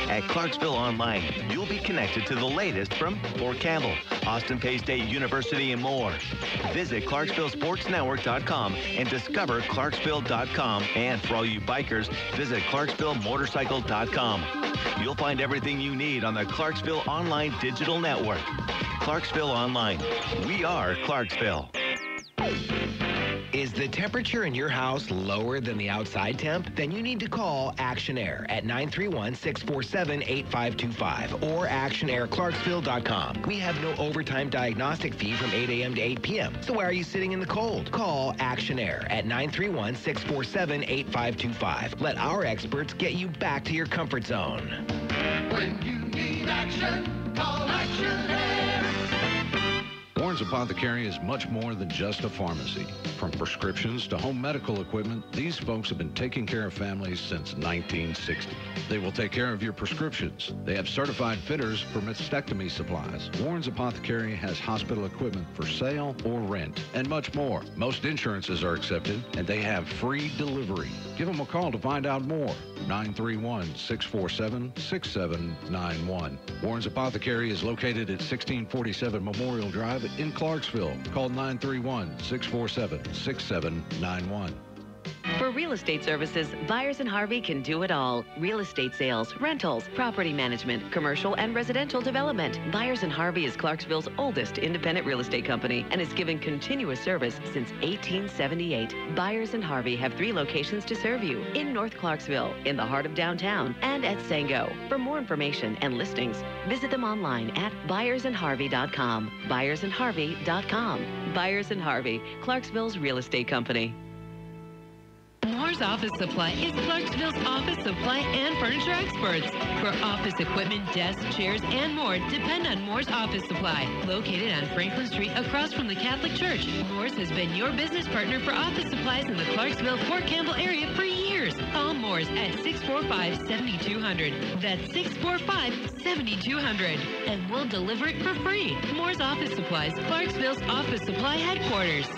Speaker 13: At Clarksville Online, you'll be connected to the latest from Fort Campbell, Austin Peay State University, and more. Visit ClarksvilleSportsNetwork.com and discover Clarksville.com. And for all you bikers, visit ClarksvilleMotorcycle.com. You'll find everything you need on the Clarksville Online Digital Network. Clarksville Online. We are Clarksville.
Speaker 14: Is the temperature in your house lower than the outside temp? Then you need to call Action Air at 931-647-8525 or ActionAirClarksville.com. We have no overtime diagnostic fee from 8 a.m. to 8 p.m. So why are you sitting in the cold? Call Action Air at 931-647-8525. Let our experts get you back to your comfort zone.
Speaker 17: When you need action, call Action Air.
Speaker 16: Warren's Apothecary is much more than just a pharmacy. From prescriptions to home medical equipment, these folks have been taking care of families since 1960. They will take care of your prescriptions. They have certified fitters for mastectomy supplies. Warren's Apothecary has hospital equipment for sale or rent, and much more. Most insurances are accepted, and they have free delivery. Give them a call to find out more. 931-647-6791. Warren's Apothecary is located at 1647 Memorial Drive in Clarksville. Call 931-647-6791.
Speaker 11: For real estate services, Byers & Harvey can do it all. Real estate sales, rentals, property management, commercial and residential development. Byers & Harvey is Clarksville's oldest independent real estate company and has given continuous service since 1878. Byers & Harvey have 3 locations to serve you: in North Clarksville, in the heart of downtown, and at Sango. For more information and listings, visit them online at byersandharvey.com. byersandharvey.com. Byers & Harvey, Clarksville's real estate company.
Speaker 18: Moore's Office Supply is Clarksville's office supply and furniture experts. For office equipment, desks, chairs, and more, depend on Moore's Office Supply. Located on Franklin Street across from the Catholic Church, Moore's has been your business partner for office supplies in the Clarksville, Fort Campbell area for years. Call Moore's at 645-7200. That's 645-7200. And we'll deliver it for free. Moore's Office Supplies, Clarksville's office supply headquarters.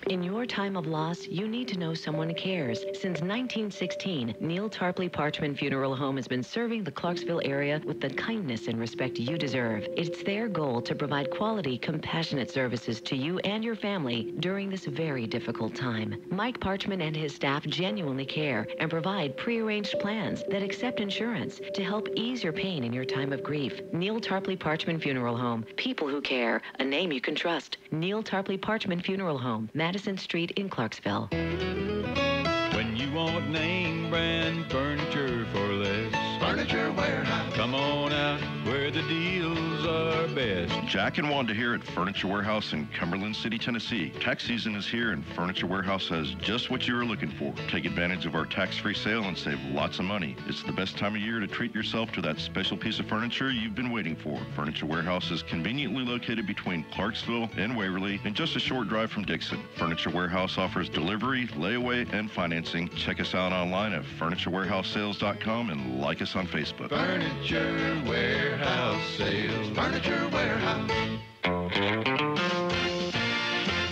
Speaker 2: In your time of loss, you need to know someone cares. Since 1916, Neil Tarpley Parchman Funeral Home has been serving the Clarksville area with the kindness and respect you deserve. It's their goal to provide quality, compassionate services to you and your family during this very difficult time. Mike Parchman and his staff genuinely care and provide prearranged plans that accept insurance to help ease your pain in your time of grief. Neil Tarpley Parchman Funeral Home. People who care. A name you can trust. Neil Tarpley Parchman Funeral Home. Madison Street in Clarksville.
Speaker 19: When you want name brand furniture for less, Furniture Warehouse. Come on out where the deals are best.
Speaker 20: Jack and Wanda here at Furniture Warehouse in Cumberland City, Tennessee. Tax season is here and Furniture Warehouse has just what you were looking for. Take advantage of our tax-free sale and save lots of money. It's the best time of year to treat yourself to that special piece of furniture you've been waiting for. Furniture Warehouse is conveniently located between Clarksville and Waverly and just a short drive from Dixon. Furniture Warehouse offers delivery, layaway, and financing. Check us out online at FurnitureWarehouseSales.com and like us on Facebook.
Speaker 17: Furniture Warehouse Sales. Furniture Warehouse.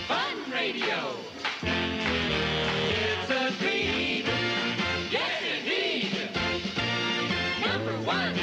Speaker 17: Fun Radio. It's a dream. Yes, indeed. Number one.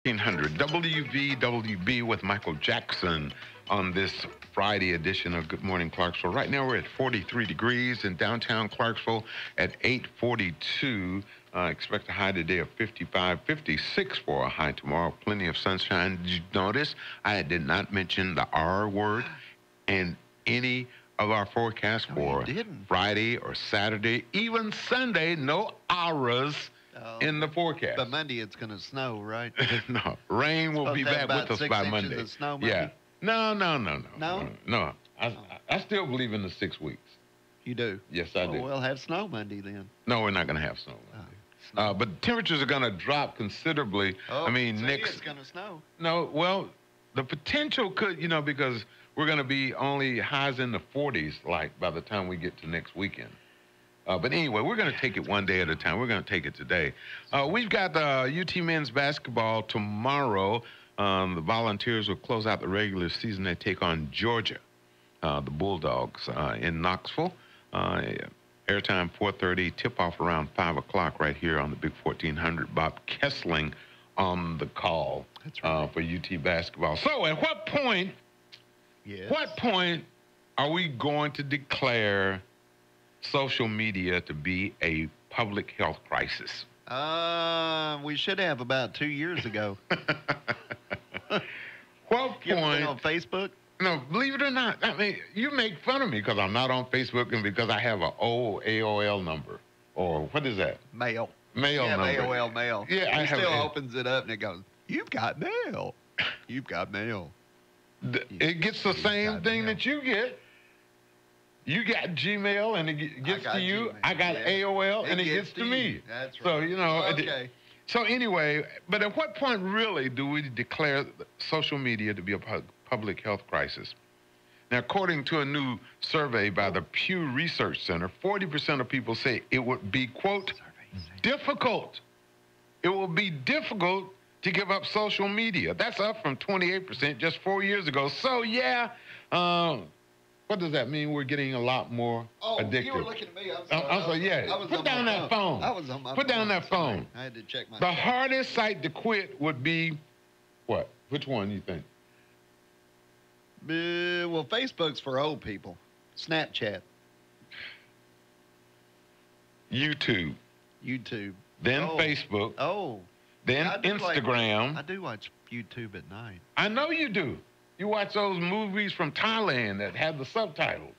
Speaker 3: 1400 WVWB with Michael Jackson on this Friday edition of Good Morning Clarksville. Right now we're at 43 degrees in downtown Clarksville at 842. Expect a high today of 55, 56 for a high tomorrow. Plenty of sunshine. Did you notice I did not mention the R word in any of our forecasts for Friday or Saturday, even Sunday? No auras in the forecast.
Speaker 12: But Monday it's going to snow, right?
Speaker 3: No, rain will be back with us by Monday.
Speaker 12: Of snow Monday?
Speaker 3: Yeah. No. I still believe in the 6 weeks.
Speaker 12: You do?
Speaker 3: Yes, I do.
Speaker 12: We'll have snow Monday then.
Speaker 3: No, we're not going to have snow Monday. But temperatures are going to drop considerably.
Speaker 12: I mean, it's going to snow.
Speaker 3: No, well, the potential could, because we're going to be only highs in the 40s, like, by the time we get to next weekend. But anyway, we're going to take it one day at a time. We're going to take it today. We've got UT men's basketball tomorrow. The Volunteers will close out the regular season. They take on Georgia, the Bulldogs, in Knoxville. Airtime 4:30, tip-off around 5 o'clock right here on the Big 1400. Bob Kessling on the call for UT basketball. So at what point, are we going to declare social media to be a public health crisis?
Speaker 12: We should have about 2 years ago.
Speaker 3: What point?
Speaker 12: On Facebook?
Speaker 3: No, believe it or not. I mean, you make fun of me because I'm not on Facebook and because I have an old AOL number. Or what is that?
Speaker 12: Mail.
Speaker 3: Mail number.
Speaker 12: AOL mail.
Speaker 3: Yeah,
Speaker 12: I have. It still opens it up and it goes, "You've got mail. You've got mail."
Speaker 3: It gets the same thing that you get. You got Gmail and it gets to you. I got AOL and it gets to me.
Speaker 12: That's right.
Speaker 3: So,
Speaker 12: Okay.
Speaker 3: So anyway, but at what point really do we declare social media to be a public health crisis? Now, according to a new survey by the Pew Research Center, 40% of people say it would be, quote, difficult. It will be difficult to give up social media. That's up from 28% just 4 years ago. So, yeah, what does that mean? We're getting a lot more addicted.
Speaker 12: You were looking at me.
Speaker 3: I'm sorry, yeah. Put down that phone.
Speaker 12: I was on my phone.
Speaker 3: Put down that phone.
Speaker 12: I had to check my
Speaker 3: The hardest site to quit would be what? Which one you think?
Speaker 12: Well, Facebook's for old people. Snapchat.
Speaker 3: YouTube. Then Facebook.
Speaker 12: Oh.
Speaker 3: Then Instagram.
Speaker 12: I do watch YouTube at night.
Speaker 3: I know you do. You watch those movies from Thailand that have the subtitles.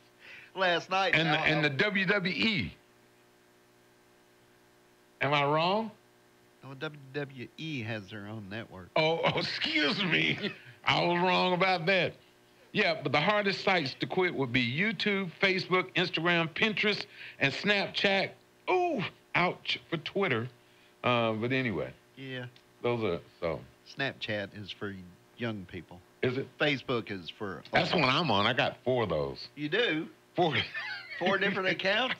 Speaker 12: Last night.
Speaker 3: And the WWE. Am I wrong?
Speaker 12: Oh, WWE has their own network.
Speaker 3: Oh, excuse me. I was wrong about that. Yeah, but the hardest sites to quit would be YouTube, Facebook, Instagram, Pinterest, and Snapchat. Ooh, ouch for Twitter. But anyway.
Speaker 12: Yeah.
Speaker 3: Those are so.
Speaker 12: Snapchat is for young people.
Speaker 3: Is it?
Speaker 12: Facebook is for...
Speaker 3: That's one I'm on. I got 4 of those.
Speaker 12: You do?
Speaker 3: 4.
Speaker 12: 4 different accounts?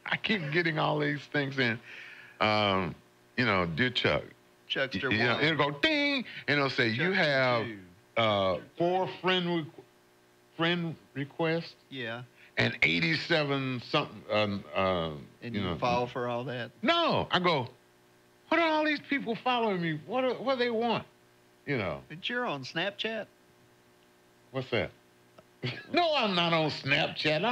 Speaker 3: I keep getting all these things in. Dear Chuck.
Speaker 12: Chuckster
Speaker 3: one. It'll go ding, and it'll say, you have 4 friend requests.
Speaker 12: Yeah.
Speaker 3: And 87 something.
Speaker 12: And you fall for all that?
Speaker 3: No. I go, what are all these people following me? What do they want?
Speaker 12: But you're on Snapchat?
Speaker 3: What's that? No, I'm not on Snapchat.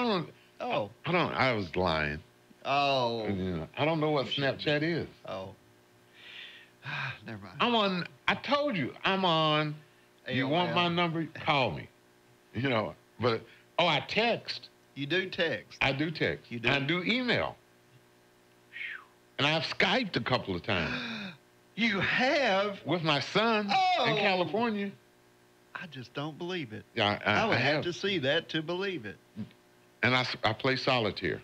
Speaker 3: I was lying.
Speaker 12: Oh.
Speaker 3: I don't know what Snapchat is.
Speaker 12: Oh. Never mind.
Speaker 3: I told you, I'm on. AOL. You want my number? Call me. But, I text.
Speaker 12: You do text?
Speaker 3: I do text.
Speaker 12: You do?
Speaker 3: I do email. And I've Skyped a couple of times.
Speaker 12: You have?
Speaker 3: With my son in California.
Speaker 12: I just don't believe it.
Speaker 3: Yeah,
Speaker 12: I would have to see that to believe it.
Speaker 3: And I play solitaire.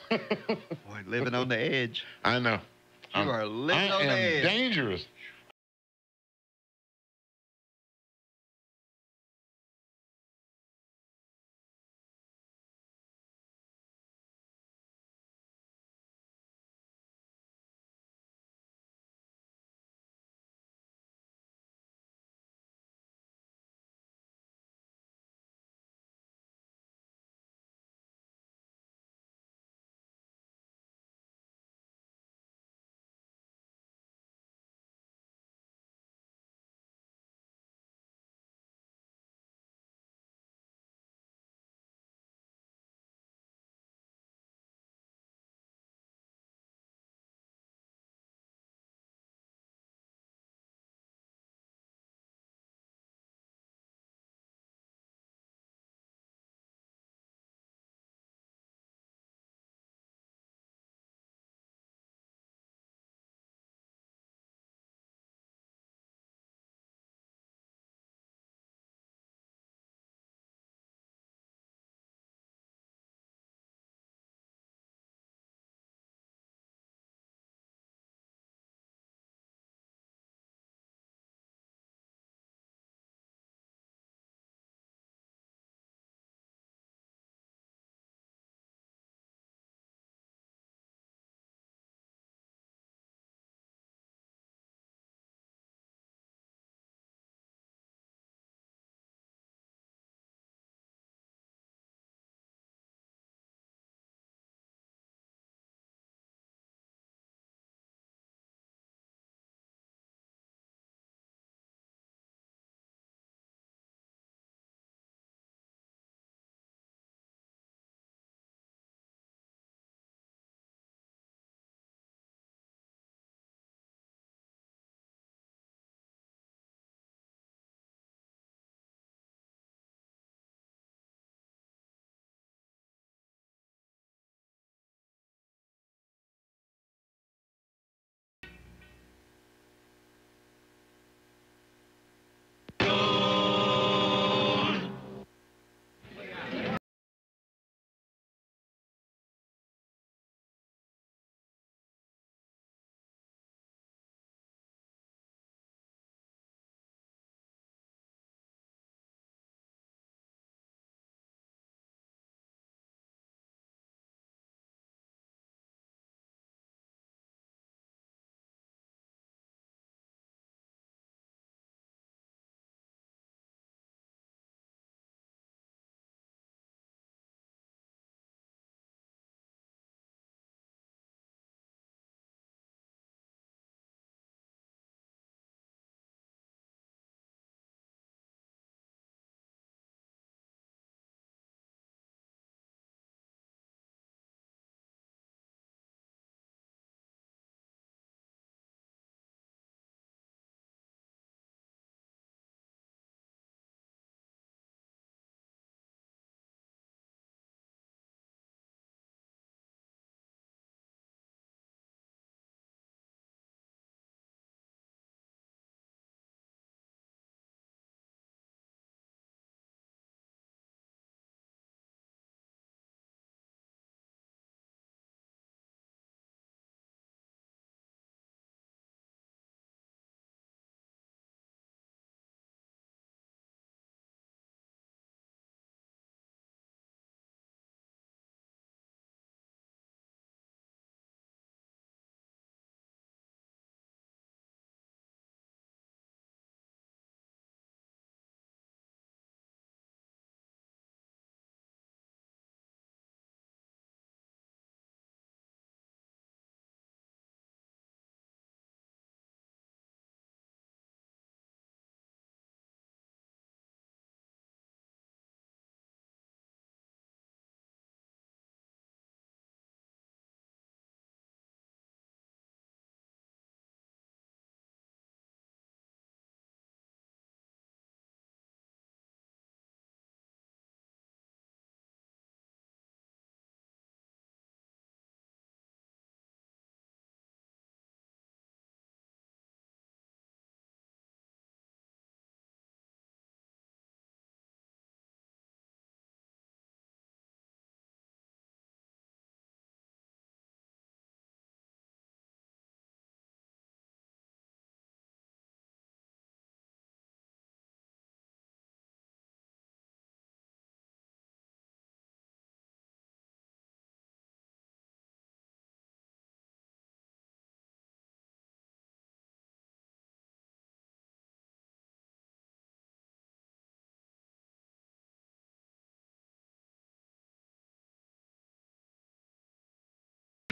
Speaker 12: Boy, living on the edge.
Speaker 3: I know.
Speaker 12: You are living on the edge.
Speaker 3: Dangerous.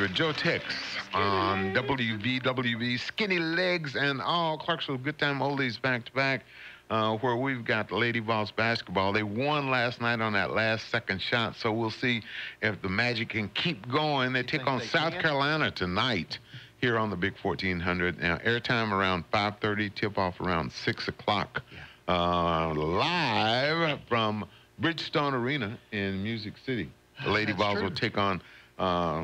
Speaker 3: 1400. Joe Tex on WVWB. Skinny Legs and all Clarksville Good Time Oldies back to back, where we've got Lady Vols basketball. They won last night on that last second shot, so we'll see if the Magic can keep going. They take on South Carolina tonight here on the Big 1400. Now, airtime around 5:30, tip-off around 6 o'clock. Live from Bridgestone Arena in Music City. The Lady Vols will take on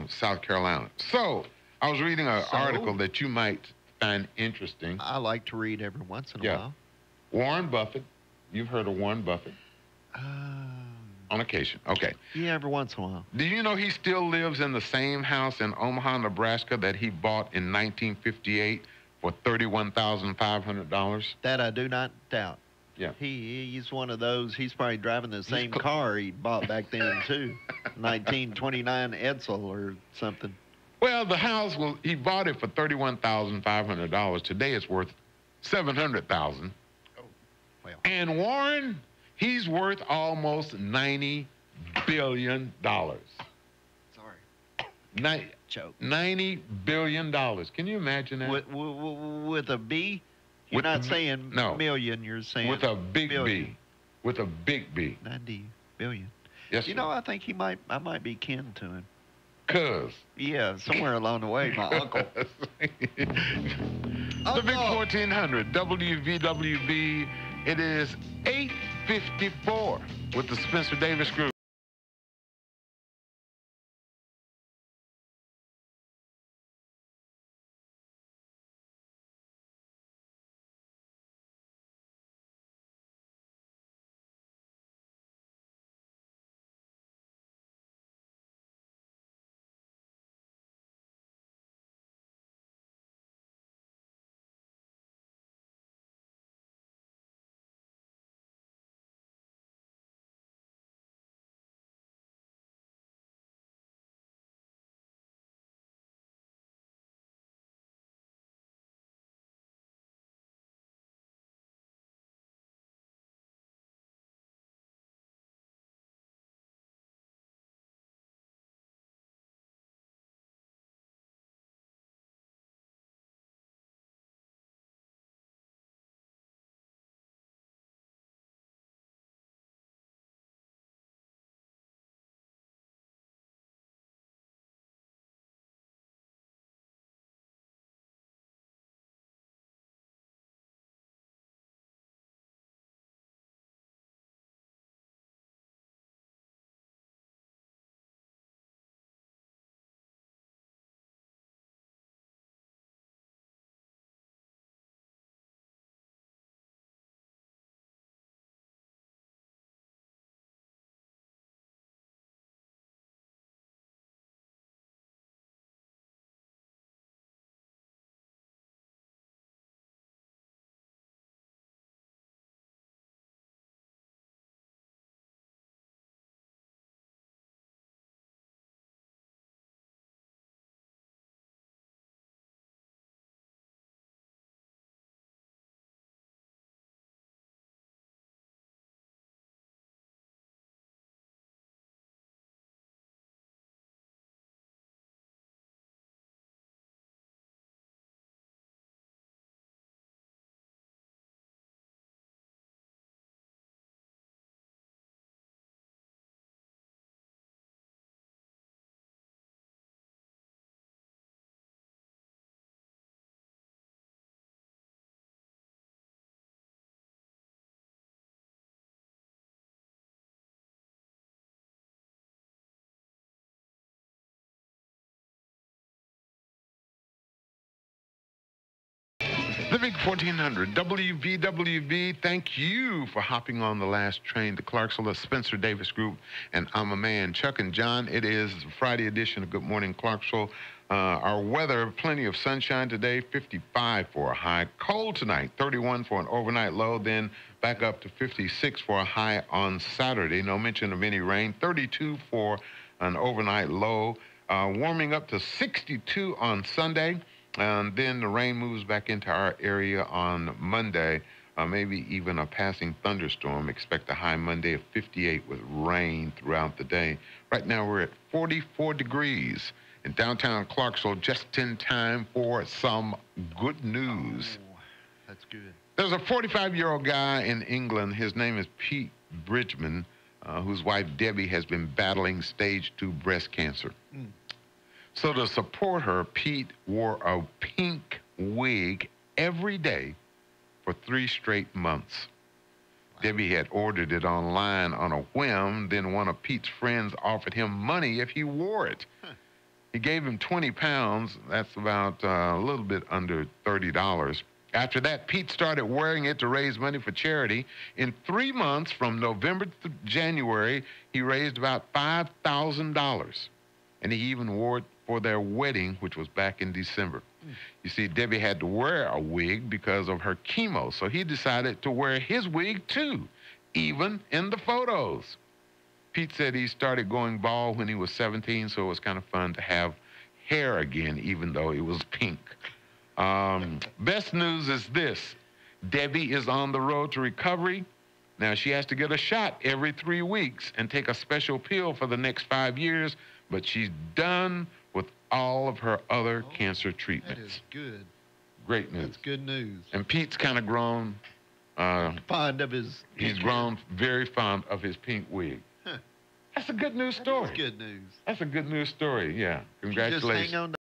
Speaker 3: South Carolina. So, I was reading an article that you might find interesting.
Speaker 12: I like to read every once in a while.
Speaker 3: Warren Buffett. You've heard of Warren Buffett? On occasion. Okay.
Speaker 12: Yeah, every once in a while.
Speaker 3: Do you know he still lives in the same house in Omaha, Nebraska that he bought in 1958 for $31,500?
Speaker 12: That I do not doubt.
Speaker 3: Yeah.
Speaker 12: He's one of those. He's probably driving the same car he bought back then, too. 1929 Edsel or something.
Speaker 3: Well, the house, he bought it for $31,500. Today it's worth $700,000.
Speaker 12: Oh, well.
Speaker 3: And Warren, he's worth almost $90 billion.
Speaker 12: Sorry.
Speaker 3: Joke. $90 billion. Can you imagine that?
Speaker 12: With a B? You're not saying million, you're saying
Speaker 3: with a big billion. B. With a big B.
Speaker 12: 90 billion.
Speaker 3: Yes,
Speaker 12: you know, I think I might be kin to him.
Speaker 3: Cuz.
Speaker 12: Yeah, somewhere along the way, my uncle.
Speaker 3: The Big 1400, WVWB. It is 8:54 with the Spencer Davis Group. The Big 1400, WVWB, thank you for hopping on the last train to Clarksville, the Spencer Davis Group, and I'm a man, Chuck and John. It is the Friday edition of Good Morning Clarksville. Our weather, plenty of sunshine today, 55 for a high. Cold tonight, 31 for an overnight low, then back up to 56 for a high on Saturday. No mention of any rain, 32 for an overnight low. Warming up to 62 on Sunday. And then the rain moves back into our area on Monday, maybe even a passing thunderstorm. Expect a high Monday of 58 with rain throughout the day. Right now we're at 44 degrees in downtown Clarksville just in time for some good news.
Speaker 12: Oh, that's good.
Speaker 3: There's a 45-year-old guy in England. His name is Pete Bridgman, whose wife Debbie has been battling stage 2 breast cancer. So to support her, Pete wore a pink wig every day for 3 straight months. Debbie had ordered it online on a whim. Then one of Pete's friends offered him money if he wore it. He gave him 20 pounds. That's about a little bit under $30. After that, Pete started wearing it to raise money for charity. In 3 months, from November to January, he raised about $5,000. And he even wore it for their wedding, which was back in December. You see, Debbie had to wear a wig because of her chemo, so he decided to wear his wig too, even in the photos. Pete said he started going bald when he was 17, so it was kind of fun to have hair again, even though it was pink. Best news is this. Debbie is on the road to recovery. Now, she has to get a shot every 3 weeks and take a special pill for the next 5 years, but she's done with all of her other cancer treatments.
Speaker 12: That is good.
Speaker 3: Great news.
Speaker 12: That's good news.
Speaker 3: And Pete's kind of grown.
Speaker 12: Fond of his...
Speaker 3: He's grown very fond of his pink wig.
Speaker 12: Huh.
Speaker 3: That's a good news story.
Speaker 12: That's good news.
Speaker 3: That's a good news story, yeah. Congratulations.
Speaker 12: Just hang on